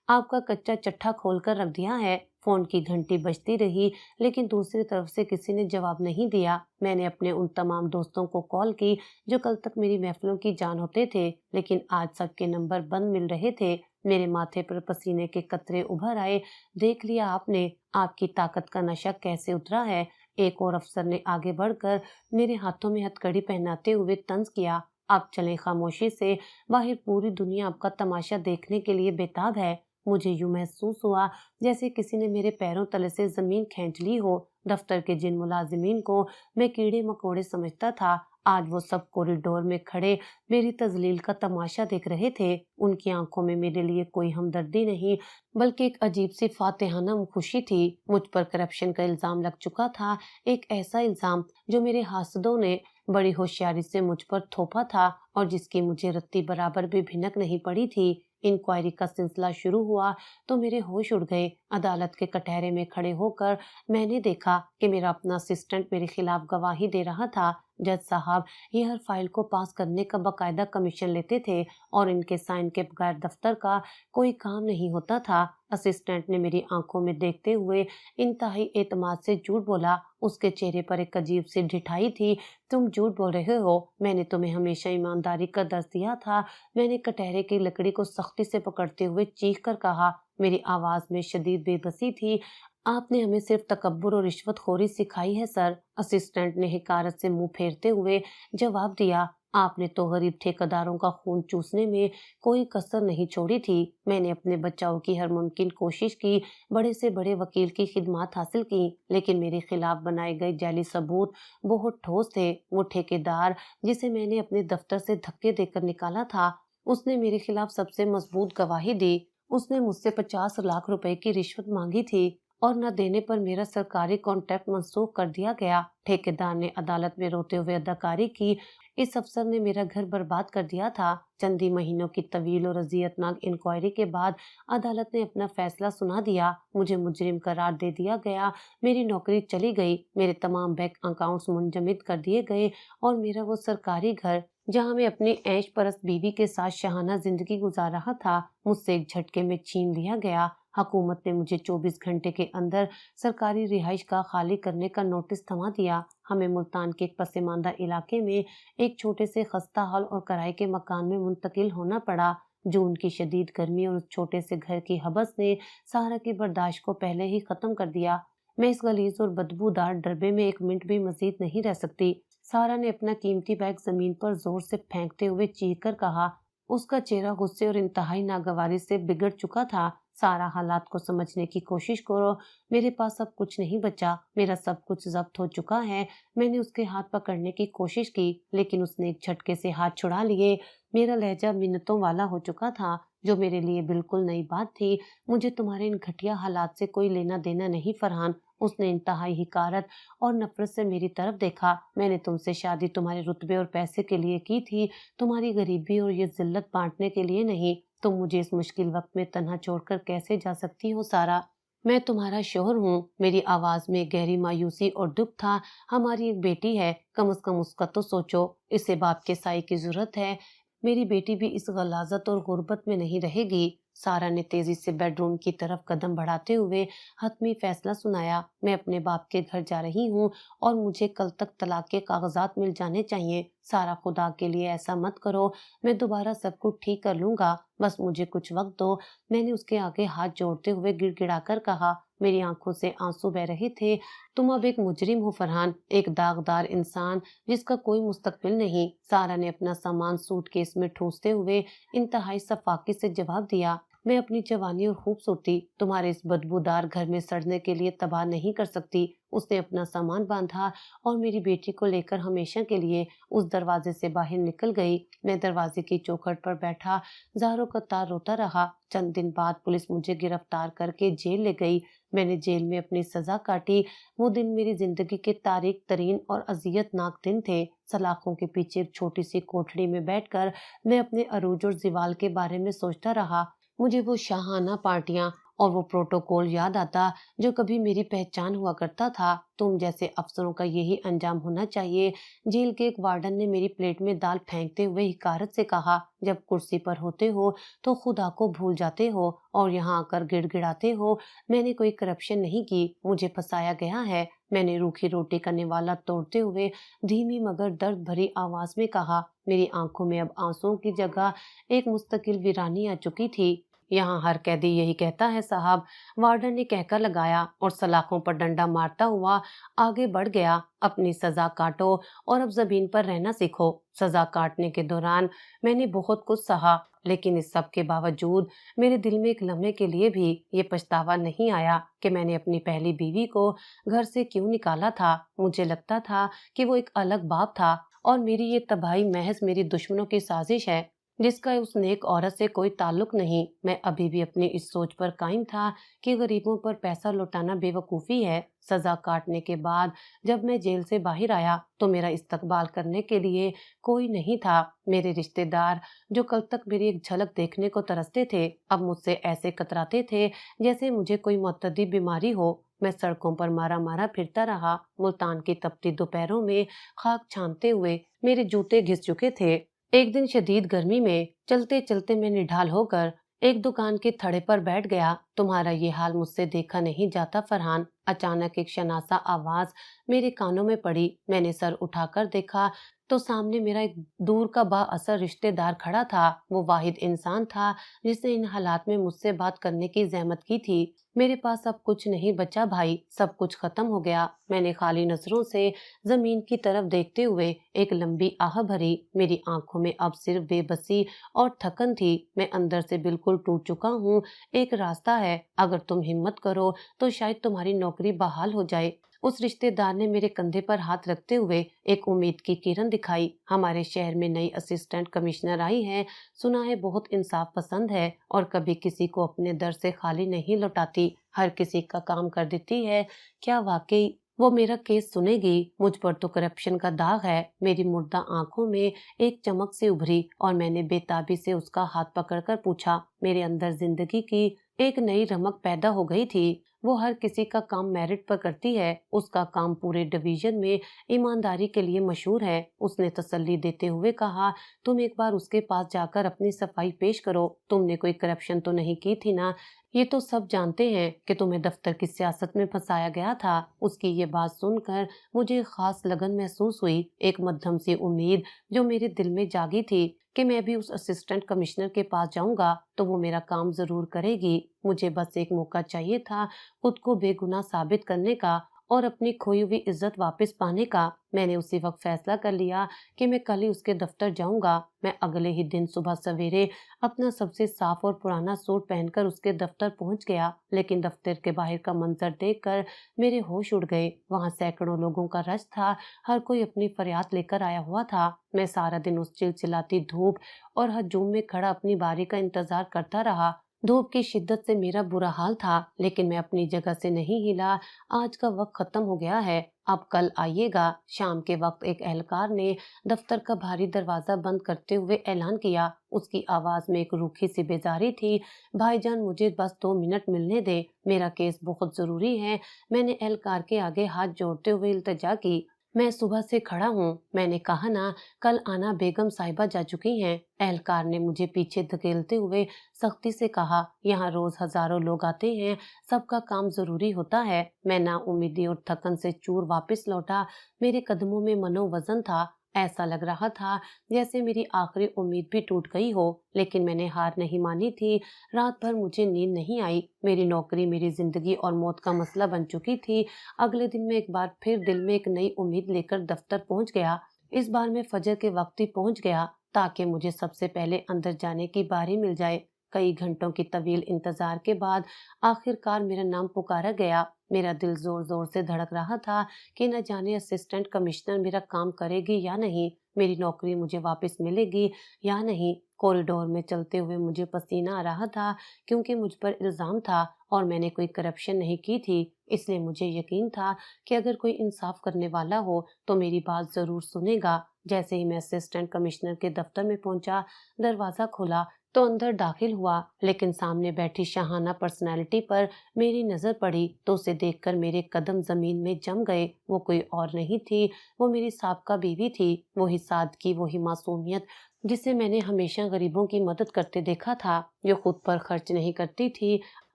[SPEAKER 1] آپ کا کچا چٹھا کھول کر رکھ دیا ہے۔ فون کی گھنٹی بجتی رہی لیکن دوسری طرف سے کسی نے جواب نہیں دیا۔ میں نے اپنے ان تمام دوستوں کو کال کی جو کل تک میری محفلوں کی جان ہوتے تھے لیکن آج سب کے نمبر بند مل رہے تھے۔ میرے ماتھے پر پسینے کے قطرے ابھر آئے۔ دیکھ لیا آپ نے، آپ کی طاقت کا نشہ کیسے اترا ہے؟ ایک اور افسر نے آگے بڑھ کر میرے ہاتھوں میں ہتھکڑی پہناتے ہوئے طنز کیا، اب چلیں خاموشی سے، باہر پوری دنیا آپ کا تماشا دیکھنے کے لیے بےتاب ہے۔ مجھے یوں محسوس ہوا جیسے کسی نے میرے پیروں تلے سے زمین کھینچ لی ہو۔ دفتر کے جن ملازمین کو میں کیڑے مکوڑے سمجھتا تھا، آج وہ سب کوریڈور میں کھڑے میری تذلیل کا تماشا دیکھ رہے تھے۔ ان کی آنکھوں میں میرے لیے کوئی ہمدردی نہیں بلکہ ایک عجیب سی فاتحانہ خوشی تھی۔ مجھ پر کرپشن کا الزام لگ چکا تھا، ایک ایسا الزام جو میرے حاسدوں نے بڑی ہوشیاری سے مجھ پر تھوپا تھا اور جس کی مجھے رتی برابر بھی بھنک نہیں پڑی تھی۔ انکوائری کا سلسلہ شروع ہوا تو میرے ہوش اڑ گئے۔ عدالت کے کٹہرے میں کھڑے ہو کر میں نے دیکھا کہ میرا اپنا اسسٹنٹ میرے خلاف گواہی دے رہا تھا۔ जज साहब ये हर फाइल को पास करने का बाकायदा कमीशन लेते थे और इनके साइन के बगैर दफ्तर का कोई काम नहीं होता था। असिस्टेंट ने मेरी आंखों में देखते हुए इंतहाई एतमाद से झूठ बोला। उसके चेहरे पर एक अजीब सी ढिठाई थी। तुम झूठ बोल रहे हो, मैंने तुम्हें हमेशा ईमानदारी का दर्ज दिया था। मैंने कटहरे की लकड़ी को सख्ती से पकड़ते हुए चीख कर कहा। मेरी आवाज में शदीद बेबसी थी। आपने हमें सिर्फ तकब्बुर और रिश्वतखोरी सिखाई है सर। असिस्टेंट ने हिकारत से मुंह फेरते हुए जवाब दिया। आपने तो गरीब ठेकेदारों का खून चूसने में कोई कसर नहीं छोड़ी थी। मैंने अपने बचाव की हर मुमकिन कोशिश की, बड़े से बड़े वकील की खिदमत हासिल की, लेकिन मेरे खिलाफ बनाए गए जाली सबूत बहुत ठोस थे। वो ठेकेदार जिसे मैंने अपने दफ्तर से धक्के देकर निकाला था, उसने मेरे खिलाफ सबसे मजबूत गवाही दी। उसने मुझसे 50 लाख रुपए की रिश्वत मांगी थी और न देने पर मेरा सरकारी कॉन्ट्रैक्ट मंसूख कर दिया गया। ठेकेदार ने अदालत में रोते हुए अदाकारी की। इस अफसर ने मेरा घर बर्बाद कर दिया था। चंद ही महीनों की तवील और अजियतनाक इंक्वायरी के बाद अदालत ने अपना फैसला सुना दिया। मुझे मुजरिम करार दे दिया गया। मेरी नौकरी चली गई, मेरे तमाम बैंक अकाउंट्स मुंजमद कर दिए गए और मेरा वो सरकारी घर जहां मैं अपनी ऐश परस्त बीवी के साथ शहाना जिंदगी गुजार रहा था, मुझसे एक झटके में छीन लिया गया। हुकूमत ने मुझे 24 घंटे के अंदर सरकारी रिहाइश का खाली करने का नोटिस थमा दिया। हमें मुल्तान के एक पसमानदा इलाके में एक छोटे से खस्ता हाल और किराए के मकान में मुंतकिल होना पड़ा। जून की शदीद गर्मी और उस छोटे से घर की हबस ने सारा की बर्दाश्त को पहले ही खत्म कर दिया। मैं इस गलीज और बदबूदार डरबे में एक मिनट भी मजीद नहीं रह सकती। सारा ने अपना कीमती बैग जमीन पर जोर से फेंकते हुए चीख कर कहा। उसका चेहरा गुस्से और इंतहाई नागवारी से बिगड़ चुका था। सारा, हालात को समझने की कोशिश करो। मेरे पास अब कुछ नहीं बचा। मेरा सब कुछ जब्त हो चुका है। मैंने उसके हाथ पकड़ने की कोशिश की, लेकिन उसने एक झटके से हाथ छुड़ा लिए। मेरा लहजा मिन्नतों वाला हो चुका था, जो मेरे लिए बिल्कुल नई बात थी। मुझे तुम्हारे इन घटिया हालात से कोई लेना देना नहीं फरहान। उसने इंतहाई हिकारत और नफरत से मेरी तरफ देखा। मैंने तुमसे शादी तुम्हारे रुतबे और पैसे के लिए की थी, तुम्हारी गरीबी और ये जिल्लत बांटने के लिए नहीं। तुम मुझे इस मुश्किल वक्त में तन्हा छोड़कर कैसे जा सकती हो सारा? मैं तुम्हारा शोहर हूँ। मेरी आवाज में गहरी मायूसी और दुख था। हमारी एक बेटी है, कम से कम उसका तो सोचो। इसे बाप के साए की जरूरत है। मेरी बेटी भी इस गलाजत और गुर्बत में नहीं रहेगी। सारा ने तेजी से बेडरूम की तरफ कदम बढ़ाते हुए हतमी फैसला सुनाया। मैं अपने बाप के घर जा रही हूँ और मुझे कल तक तलाक के कागजात मिल जाने चाहिए। सारा, खुदा के लिए ऐसा मत करो। मैं दोबारा सब कुछ ठीक कर लूंगा, बस मुझे कुछ वक्त दो। मैंने उसके आगे हाथ जोड़ते हुए गिड़गिड़ाकर कहा। मेरी आंखों से आंसू बह रहे थे। तुम अब एक मुजरिम हो फरहान, एक दागदार इंसान जिसका कोई मुस्तकबिल नहीं। सारा ने अपना सामान सूटकेस में ठूंसते हुए इंतहाई सफाकी से जवाब दिया। मैं अपनी जवानी और खूबसूरती तुम्हारे इस बदबूदार घर में सड़ने के लिए तबाह नहीं कर सकती। उसने अपना सामान बांधा और मेरी बेटी को लेकर हमेशा के लिए उस दरवाजे से बाहर निकल गई। मैं दरवाजे की चौखट पर बैठा ज़ारों का तार रोता रहा। चंद दिन बाद पुलिस मुझे गिरफ्तार करके जेल ले गई। मैंने जेल में अपनी सजा काटी। वो दिन मेरी जिंदगी के तारीख तरीन और अजियतनाक दिन थे। सलाखों के पीछे एक छोटी सी कोठड़ी में बैठकर मैं अपने अरूज और जिवाल के बारे में सोचता रहा। मुझे वो शाहाना पार्टियां और वो प्रोटोकॉल याद आता जो कभी मेरी पहचान हुआ करता था। तुम जैसे अफसरों का यही अंजाम होना चाहिए। जेल के एक वार्डन ने मेरी प्लेट में दाल फेंकते हुए हिकारत से कहा। जब कुर्सी पर होते हो तो खुदा को भूल जाते हो और यहाँ आकर गिड़गिड़ाते हो। मैंने कोई करप्शन नहीं की, मुझे फंसाया गया है। मैंने रूखी रोटी का निवाला तोड़ते हुए धीमी मगर दर्द भरी आवाज में कहा। मेरी आंखों में अब आंसुओं की जगह एक मुस्तकिल वीरानी आ चुकी थी। यहाँ हर कैदी यही कहता है साहब, वार्डन ने कहकर लगाया और सलाखों पर डंडा मारता हुआ आगे बढ़ गया। अपनी सजा काटो और अब जमीन पर रहना सीखो। सजा काटने के दौरान मैंने बहुत कुछ सहा, लेकिन इस सब के बावजूद मेरे दिल में एक लम्हे के लिए भी ये पछतावा नहीं आया कि मैंने अपनी पहली बीवी को घर से क्यों निकाला था। मुझे लगता था कि वो एक अलग बाप था और मेरी ये तबाही महज मेरी दुश्मनों की साजिश है, जिसका उस नेक औरत से कोई ताल्लुक नहीं। मैं अभी भी अपनी इस सोच पर कायम था कि गरीबों पर पैसा लौटाना बेवकूफ़ी है। सजा काटने के बाद जब मैं जेल से बाहर आया तो मेरा इस्तकबाल करने के लिए कोई नहीं था। मेरे रिश्तेदार जो कल तक मेरी एक झलक देखने को तरसते थे, अब मुझसे ऐसे कतराते थे जैसे मुझे कोई मुतद्दी बीमारी हो। मैं सड़कों पर मारा मारा फिरता रहा। मुल्तान की तपती दोपहरों में खाक छानते हुए मेरे जूते घिस चुके थे। एक दिन शदीद गर्मी में चलते चलते मैं निढाल होकर एक दुकान के थड़े पर बैठ गया। तुम्हारा ये हाल मुझसे देखा नहीं जाता फरहान। अचानक एक शनासा आवाज मेरे कानों में पड़ी। मैंने सर उठाकर देखा तो सामने मेरा एक दूर का बाअसर रिश्तेदार खड़ा था। वो वाहिद इंसान था जिसने इन हालात में मुझसे बात करने की जहमत की थी। मेरे पास अब कुछ नहीं बचा भाई, सब कुछ खत्म हो गया। मैंने खाली नजरों से जमीन की तरफ देखते हुए एक लंबी आह भरी। मेरी आंखों में अब सिर्फ बेबसी और थकन थी। मैं अंदर से बिल्कुल टूट चुका हूँ। एक रास्ता है, अगर तुम हिम्मत करो तो शायद तुम्हारी नौकरी बहाल हो जाए। उस रिश्तेदार ने मेरे कंधे पर हाथ रखते हुए एक उम्मीद की किरण दिखाई। हमारे शहर में नई असिस्टेंट कमिश्नर आई है, सुना है बहुत इंसाफ पसंद है और कभी किसी को अपने दर से खाली नहीं लौटाती, हर किसी का काम कर देती है। क्या वाकई वो मेरा केस सुनेगी? मुझ पर तो करप्शन का दाग है। मेरी मुर्दा आंखों में एक चमक से उभरी और मैंने बेताबी से उसका हाथ पकड़कर पूछा। मेरे अंदर जिंदगी की एक नई रमक पैदा हो गई थी। वो हर किसी का काम मेरिट पर करती है। उसका काम पूरे डिवीजन में ईमानदारी के लिए मशहूर है। उसने तसल्ली देते हुए कहा, तुम एक बार उसके पास जाकर अपनी सफाई पेश करो। तुमने कोई करप्शन तो नहीं की थी ना? ये तो सब जानते हैं कि तुम्हें दफ्तर की सियासत में फंसाया गया था। उसकी ये बात सुनकर मुझे खास लगन महसूस हुई, एक मध्यम सी उम्मीद जो मेरे दिल में जागी थी कि मैं भी उस असिस्टेंट कमिश्नर के पास जाऊंगा तो वो मेरा काम जरूर करेगी। मुझे बस एक मौका चाहिए था खुद को बेगुनाह साबित करने का और अपनी खोई हुई इज्जत वापस पाने का। मैंने उसी वक्त फैसला कर लिया कि मैं कल ही उसके दफ्तर जाऊंगा। मैं अगले ही दिन सुबह सवेरे अपना सबसे साफ और पुराना सूट पहनकर उसके दफ्तर पहुंच गया। लेकिन दफ्तर के बाहर का मंजर देखकर मेरे होश उड़ गए। वहां सैकड़ों लोगों का रश था, हर कोई अपनी फरियाद लेकर आया हुआ था। मैं सारा दिन उस चिलचिलाती धूप और हजूम में खड़ा अपनी बारी का इंतजार करता रहा। धूप की शिद्दत से मेरा बुरा हाल था, लेकिन मैं अपनी जगह से नहीं हिला। आज का वक्त खत्म हो गया है, अब कल आइएगा। शाम के वक्त एक एहलकार ने दफ्तर का भारी दरवाजा बंद करते हुए ऐलान किया। उसकी आवाज में एक रूखी सी बेजारी थी। भाईजान, मुझे बस 2 मिनट मिलने दे, मेरा केस बहुत जरूरी है। मैंने एहलकार के आगे हाथ जोड़ते हुए इल्तिजा की। मैं सुबह से खड़ा हूँ, मैंने कहा ना, कल आना बेगम साहिबा जा चुकी हैं। एहलकार ने मुझे पीछे धकेलते हुए सख्ती से कहा, यहाँ रोज हजारों लोग आते हैं, सबका काम जरूरी होता है। मैं नाउम्मीदी और थकन से चूर वापस लौटा। मेरे कदमों में मनोवजन था। ऐसा लग रहा था जैसे मेरी आखिरी उम्मीद भी टूट गई हो, लेकिन मैंने हार नहीं मानी थी। रात भर मुझे नींद नहीं आई। मेरी नौकरी मेरी जिंदगी और मौत का मसला बन चुकी थी। अगले दिन मैं एक बार फिर दिल में एक नई उम्मीद लेकर दफ्तर पहुंच गया। इस बार मैं फजर के वक्त ही पहुंच गया ताकि मुझे सबसे पहले अंदर जाने की बारी मिल जाए। कई घंटों की तवील इंतजार के बाद आखिरकार मेरा नाम पुकारा गया। मेरा दिल जोर जोर से धड़क रहा था कि न जाने असिस्टेंट कमिश्नर मेरा काम करेगी या नहीं, मेरी नौकरी मुझे वापस मिलेगी या नहीं। कॉरिडोर में चलते हुए मुझे पसीना आ रहा था क्योंकि मुझ पर इल्जाम था और मैंने कोई करप्शन नहीं की थी। इसलिए मुझे यकीन था कि अगर कोई इंसाफ करने वाला हो तो मेरी बात जरूर सुनेगा। जैसे ही मैं असिस्टेंट कमिश्नर के दफ्तर में पहुंचा, दरवाजा खुला तो अंदर दाखिल हुआ, लेकिन सामने बैठी शाहाना पर्सनैलिटी पर मेरी नजर पड़ी तो उसे देखकर मेरे कदम जमीन में जम गए। वो कोई और नहीं थी, वो मेरी साबका बीवी थी। वही सादगी, वही मासूमियत जिसे मैंने हमेशा गरीबों की मदद करते देखा था, जो खुद पर खर्च नहीं करती थी।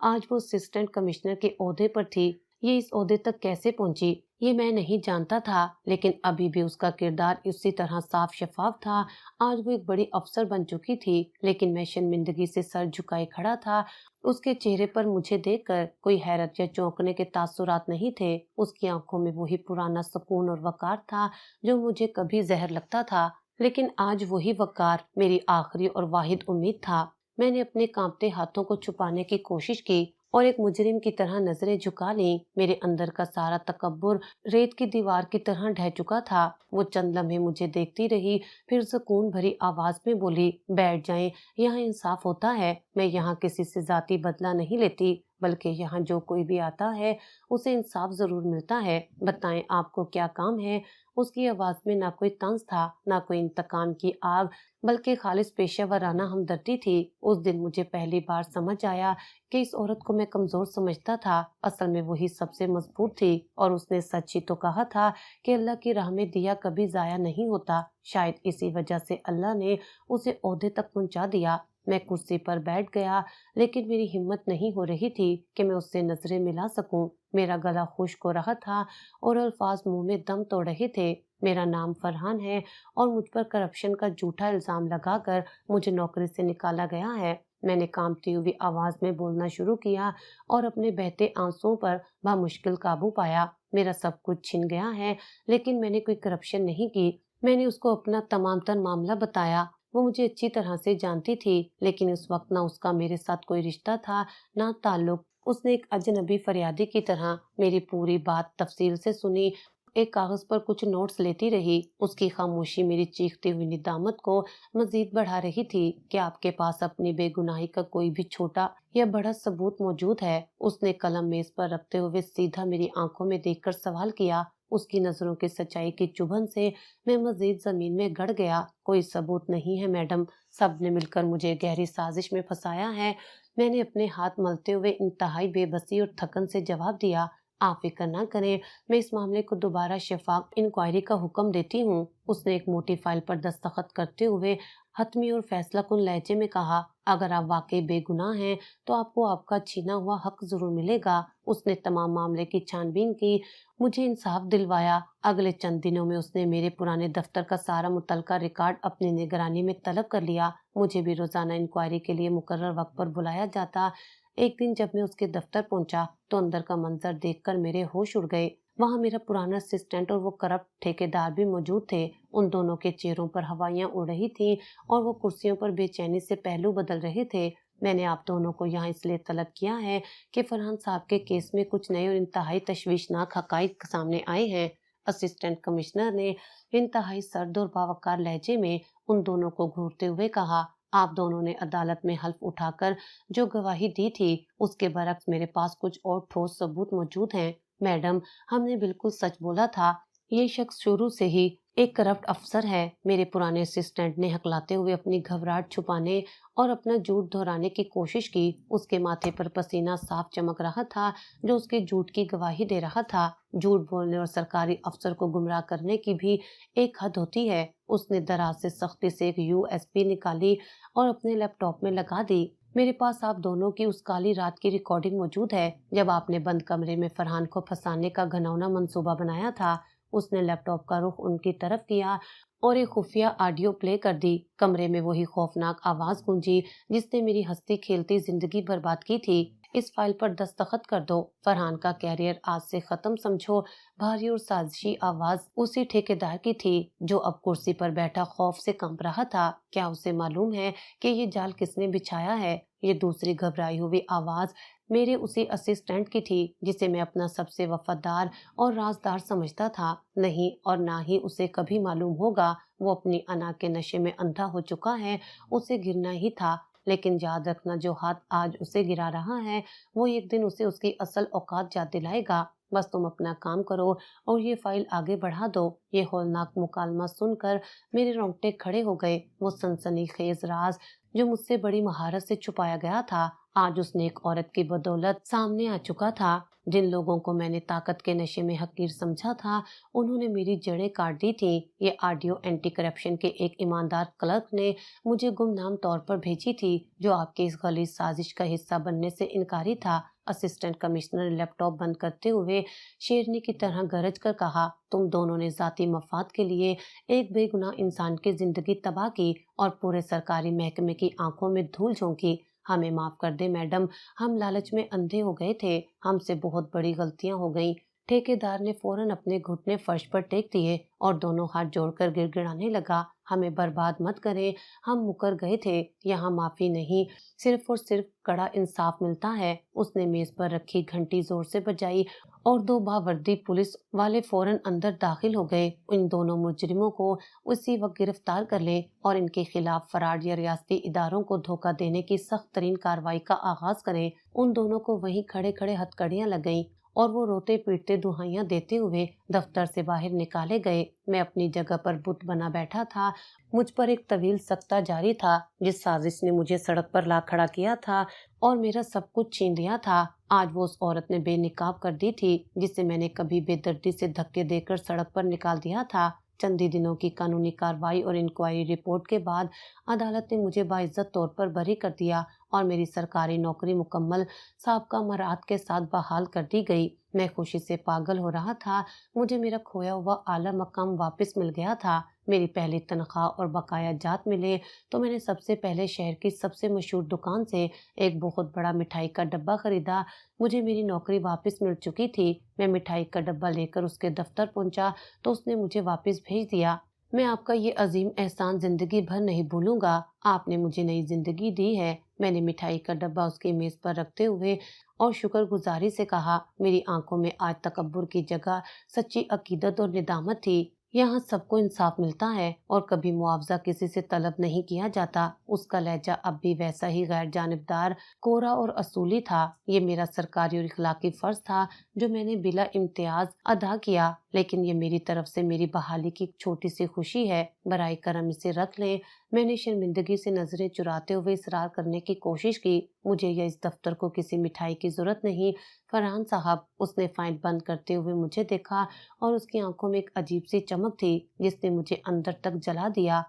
[SPEAKER 1] आज वो असिस्टेंट कमिश्नर के ओहदे पर थी। ये इस ओहदे तक कैसे पहुंची ये मैं नहीं जानता था, लेकिन अभी भी उसका किरदार उसी तरह साफ शफाफ था। आज वो एक बड़ी अफसर बन चुकी थी, लेकिन मैं शर्मिंदगी से सर झुकाए खड़ा था। उसके चेहरे पर मुझे देखकर कोई हैरत या चौंकने के तासुरात नहीं थे। उसकी आंखों में वही पुराना सुकून और वकार था जो मुझे कभी जहर लगता था, लेकिन आज वही वकार मेरी आखिरी और वाहिद उम्मीद था। मैंने अपने कांपते हाथों को छुपाने की कोशिश की और एक मुजरिम की तरह नजरें झुका ली। मेरे अंदर का सारा तकब्बुर रेत की दीवार की तरह ढह चुका था। वो चंद लम्हे मुझे देखती रही, फिर सुकून भरी आवाज में बोली, बैठ जाएं, यहाँ इंसाफ होता है। मैं यहाँ किसी से ज़ाती बदला नहीं लेती, बल्कि यहाँ जो कोई भी आता है उसे इंसाफ ज़रूर मिलता है। बताएं आपको क्या काम है? उसकी आवाज़ में ना कोई तंज था, ना कोई इंतकाम की आग, बल्कि खालिस पेशेवराना हमदर्दी थी। उस दिन मुझे पहली बार समझ आया कि इस औरत को मैं कमज़ोर समझता था, असल में वही सबसे मजबूत थी। और उसने सच ही तो कहा था कि अल्लाह की राह में दिया कभी ज़ाया नहीं होता। शायद इसी वजह से अल्लाह ने उसे ओहदे तक पहुंचा दिया। मैं कुर्सी पर बैठ गया, लेकिन मेरी हिम्मत नहीं हो रही थी कि मैं उससे नजरें मिला सकूं। मेरा गला खुश्क हो रहा था और अल्फाज मुंह में दम तोड़ रहे थे। मेरा नाम फरहान है और मुझ पर करप्शन का झूठा इल्जाम लगाकर मुझे नौकरी से निकाला गया है। मैंने कांपती हुई आवाज में बोलना शुरू किया और अपने बहते आंसुओं पर मुश्किल काबू पाया। मेरा सब कुछ छिन गया है, लेकिन मैंने कोई करप्शन नहीं की। मैंने उसको अपना तमाम तर मामला बताया। वो मुझे अच्छी तरह से जानती थी, लेकिन उस वक्त ना उसका मेरे साथ कोई रिश्ता था, ना ताल्लुक। उसने एक अजनबी फरियादी की तरह मेरी पूरी बात तफसील से सुनी, एक कागज पर कुछ नोट्स लेती रही। उसकी खामोशी मेरी चीखती हुई निदामत को मजीद बढ़ा रही थी कि आपके पास अपनी बेगुनाही का कोई भी छोटा या बड़ा सबूत मौजूद है? उसने कलम मेज पर रखते हुए सीधा मेरी आंखों में देखकर सवाल किया। उसकी नजरों की सच्चाई की चुभन से मैं मजीद जमीन में गड़ गया। कोई सबूत नहीं है मैडम, सब ने मिलकर मुझे गहरी साजिश में फंसाया है। मैंने अपने हाथ मलते हुए इंतहाई बेबसी और थकन से जवाब दिया। आप फिक्र ना करें, मैं इस मामले को दोबारा शफाफ इंक्वायरी का हुक्म देती हूँ। उसने एक मोटी फाइल पर दस्तखत करते हुए हतमी और फैसला कुन लहजे में कहा, अगर आप वाकई बेगुनाह हैं तो आपको आपका छीना हुआ हक जरूर मिलेगा। उसने तमाम मामले की छानबीन की, मुझे इंसाफ दिलवाया। अगले चंद दिनों में उसने मेरे पुराने दफ्तर का सारा मुतलका रिकॉर्ड अपनी निगरानी में तलब कर लिया। मुझे भी रोजाना इंक्वायरी के लिए मुकर्रर वक्त पर बुलाया जाता। एक दिन जब मैं उसके दफ्तर पहुंचा तो अंदर का मंजर देखकर मेरे होश उड़ गए। वहां मेरा पुराना असिस्टेंट और वो करप्ट ठेकेदार भी मौजूद थे। उन दोनों के चेहरों पर हवाइयां उड़ रही थीं और वो कुर्सियों पर बेचैनी से पहलू बदल रहे थे। मैंने आप दोनों को यहाँ इसलिए तलब किया है कि फरहान साहब के केस में कुछ नए और इंतहाई तशवीशनाक हकाइक सामने आए हैं। असिस्टेंट कमिश्नर ने इंतहाई सर्द और बावकार लहजे में उन दोनों को घूरते हुए कहा, आप दोनों ने अदालत में हल्फ उठाकर जो गवाही दी थी, उसके बरक्स मेरे पास कुछ और ठोस सबूत मौजूद हैं। मैडम, हमने बिल्कुल सच बोला था। ये शख्स शुरू से ही एक करप्ट अफसर है। मेरे पुराने असिस्टेंट ने हकलाते हुए अपनी घबराहट छुपाने और अपना झूठ दोहराने की कोशिश की। उसके माथे पर पसीना साफ चमक रहा था, जो उसके झूठ की गवाही दे रहा था। झूठ बोलने और सरकारी अफसर को गुमराह करने की भी एक हद होती है। उसने दराज से सख्ती से एक यूएसबी निकाली और अपने लैपटॉप में लगा दी। मेरे पास आप दोनों की उस काली रात की रिकॉर्डिंग मौजूद है, जब आपने बंद कमरे में फरहान को फंसाने का घिनौना मंसूबा बनाया था। उसने लैपटॉप का रुख उनकी तरफ किया और एक खुफिया ऑडियो प्ले कर दी। कमरे में वही खौफनाक आवाज गूंजी जिसने मेरी हंसती खेलती जिंदगी बर्बाद की थी। इस फाइल पर दस्तखत कर दो, फरहान का कैरियर आज से खत्म समझो। भारी और साजिशी आवाज उसी ठेकेदार की थी जो अब कुर्सी पर बैठा खौफ से कंप रहा था। क्या उसे मालूम है कि ये जाल किसने बिछाया है? ये दूसरी घबराई हुई आवाज मेरे उसी असिस्टेंट की थी जिसे मैं अपना सबसे वफादार और राजदार समझता था। नहीं, और ना ही उसे कभी मालूम होगा। वो अपनी अना के नशे में अंधा हो चुका है। उसे गिरना ही था, लेकिन याद रखना, जो हाथ आज उसे गिरा रहा है वो एक दिन उसे उसकी असल औकात याद दिलाएगा। बस तुम अपना काम करो और ये फाइल आगे बढ़ा दो। ये हौलनाक मुकालमा सुनकर मेरे रोंगटे खड़े हो गए। वो सनसनीखेज राज जो मुझसे बड़ी महारत से छुपाया गया था, आज उसने एक औरत की बदौलत सामने आ चुका था। जिन लोगों को मैंने ताकत के नशे में हकीर समझा था, उन्होंने मेरी जड़ें काट दी थी। ये ऑडियो एंटी करप्शन के एक ईमानदार क्लर्क ने मुझे गुमनाम तौर पर भेजी थी, जो आपके इस गलीज साजिश का हिस्सा बनने से इनकारी था। असिस्टेंट कमिश्नर ने लैपटॉप बंद करते हुए शेरनी की तरह गरज कर कहा, तुम दोनों ने जाती मफाद के लिए एक बेगुनाह इंसान की जिंदगी तबाह की और पूरे सरकारी महकमे की आंखों में धूल झोंकी। हमें माफ कर दे मैडम, हम लालच में अंधे हो गए थे। हमसे बहुत बड़ी गलतियां हो गईं। ठेकेदार ने फौरन अपने घुटने फर्श पर टेक दिए और दोनों हाथ जोड़कर गिड़गिड़ाने लगा। ہمیں برباد مت کریں، ہم مکر گئے تھے، یہاں معافی نہیں، صرف اور صرف کڑا انصاف ملتا ہے۔ اس نے میز پر رکھی گھنٹی زور سے بجائی اور دو باوردی پولیس والے فوراً اندر داخل ہو گئے۔ ان دونوں مجرموں کو اسی وقت گرفتار کر لیں اور ان کے خلاف فراڈ یا ریاستی اداروں کو دھوکہ دینے کی سخت ترین کارروائی کا آغاز کریں۔ ان دونوں کو وہیں کھڑے کھڑے ہتھکڑیاں لگ گئیں اور وہ روتے پیٹتے دہائیاں دیتے ہوئے دفتر سے باہر نکالے گئے۔ میں اپنی جگہ پر بت بنا بیٹھا تھا، مجھ پر ایک طویل سکتہ جاری تھا جس سازش نے مجھے سڑک پر لا کھڑا کیا تھا اور میرا سب کچھ چھین لیا تھا۔ آج وہ اس عورت نے بے نقاب کر دی تھی جسے میں نے کبھی بے دردی سے دھکے دے کر سڑک پر نکال دیا تھا۔ چند ہی دنوں کی قانونی کارروائی اور انکوائری رپورٹ کے بعد عدالت نے مجھے باعزت طور پر بری کر دیا اور میری سرکاری نوکری مکمل سابقہ مراعات کے ساتھ بحال کر دی گئی۔ میں خوشی سے پاگل ہو رہا تھا، مجھے میرا کھویا ہوا اعلیٰ مقام واپس مل گیا تھا۔ میری پہلی تنخواہ اور بقایا جات ملے تو میں نے سب سے پہلے شہر کی سب سے مشہور دکان سے ایک بہت بڑا مٹھائی کا ڈبہ خریدا۔ مجھے میری نوکری واپس مل چکی تھی۔ میں مٹھائی کا ڈبہ لے کر اس کے دفتر پہنچا تو اس نے مجھے واپس بھیج دیا۔ میں آپ کا یہ عظیم احسان زندگی بھر نہیں بھولوں گا، آپ نے مجھے نئی زندگی دی ہے۔ میں نے مٹھائی کا ڈبہ اس کی میز پر رکھتے ہوئے اور شکر گزاری سے کہا۔ میری آنکھوں میں آج تکبر کی جگہ سچی عقیدت اور ندامت تھی۔ یہاں سب کو انصاف ملتا ہے اور کبھی معاوضہ کسی سے طلب نہیں کیا جاتا۔ اس کا لہجہ اب بھی ویسا ہی غیر جانبدار، کورا اور اصولی تھا۔ یہ میرا سرکاری اور اخلاقی فرض تھا جو میں نے بلا امتیاز ادا کیا، لیکن یہ میری طرف سے میری بحالی کی ایک چھوٹی سی خوشی ہے۔ برائے کرم اسے رکھ لیں۔ میں نے شرمندگی سے نظریں چراتے ہوئے اصرار کرنے کی کوشش کی۔ مجھے یا اس دفتر کو کسی مٹھائی کی ضرورت نہیں، فرحان صاحب۔ اس نے فائل بند کرتے ہوئے مجھے دیکھا اور اس کی آنکھوں میں ایک عجیب سی چمک تھی جس نے مجھے اندر تک جلا دیا۔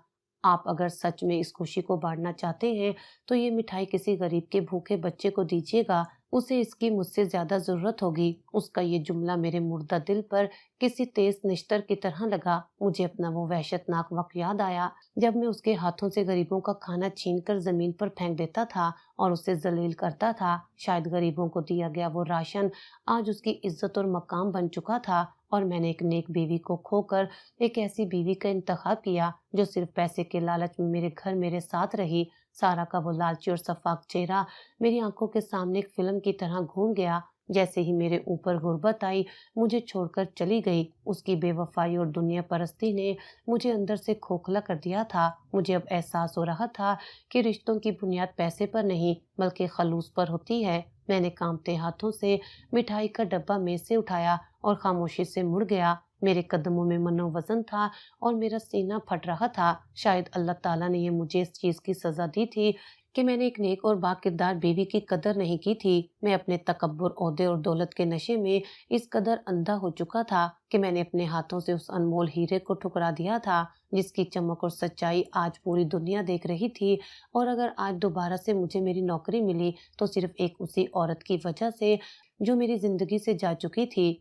[SPEAKER 1] آپ اگر سچ میں اس خوشی کو بانٹنا چاہتے ہیں تو یہ مٹھائی کسی غریب کے بھوکے بچے کو دیجیے گا، اسے اس کی مجھ سے زیادہ ضرورت ہوگی۔ اس کا یہ جملہ میرے مردہ دل پر کسی تیز نشتر کی طرح لگا۔ مجھے اپنا وہ وحشتناک وقت یاد آیا جب میں اس کے ہاتھوں سے غریبوں کا کھانا چھین کر زمین پر پھینک دیتا تھا اور اسے ذلیل کرتا تھا۔ شاید غریبوں کو دیا گیا وہ راشن آج اس کی عزت اور مقام بن چکا تھا اور میں نے ایک نیک بیوی کو کھو کر ایک ایسی بیوی کا انتخاب کیا جو صرف پیسے کے لالچ میں میرے گھر میرے ساتھ رہی۔ سارا کا وہ لالچی اور شفاف چہرہ میری آنکھوں کے سامنے ایک فلم کی طرح گھوم گیا۔ جیسے ہی میرے اوپر غربت آئی، مجھے چھوڑ کر چلی گئی۔ اس کی بے وفائی اور دنیا پرستی نے مجھے اندر سے کھوکھلا کر دیا تھا۔ مجھے اب احساس ہو رہا تھا کہ رشتوں کی بنیاد پیسے پر نہیں بلکہ خلوص پر ہوتی ہے۔ میں نے کانپتے ہاتھوں سے مٹھائی کا ڈبہ میز سے اٹھایا اور خاموشی سے مڑ گیا۔ میرے قدموں میں منو وزن تھا اور میرا سینہ پھٹ رہا تھا۔ شاید اللہ تعالیٰ نے یہ مجھے اس چیز کی سزا دی تھی کہ میں نے ایک نیک اور باکردار بیوی کی قدر نہیں کی تھی۔ میں اپنے تکبر، عہدے اور دولت کے نشے میں اس قدر اندھا ہو چکا تھا کہ میں نے اپنے ہاتھوں سے اس انمول ہیرے کو ٹھکرا دیا تھا جس کی چمک اور سچائی آج پوری دنیا دیکھ رہی تھی۔ اور اگر آج دوبارہ سے مجھے میری نوکری ملی تو صرف ایک اسی عورت کی وجہ سے جو میری زندگی سے جا چکی تھی۔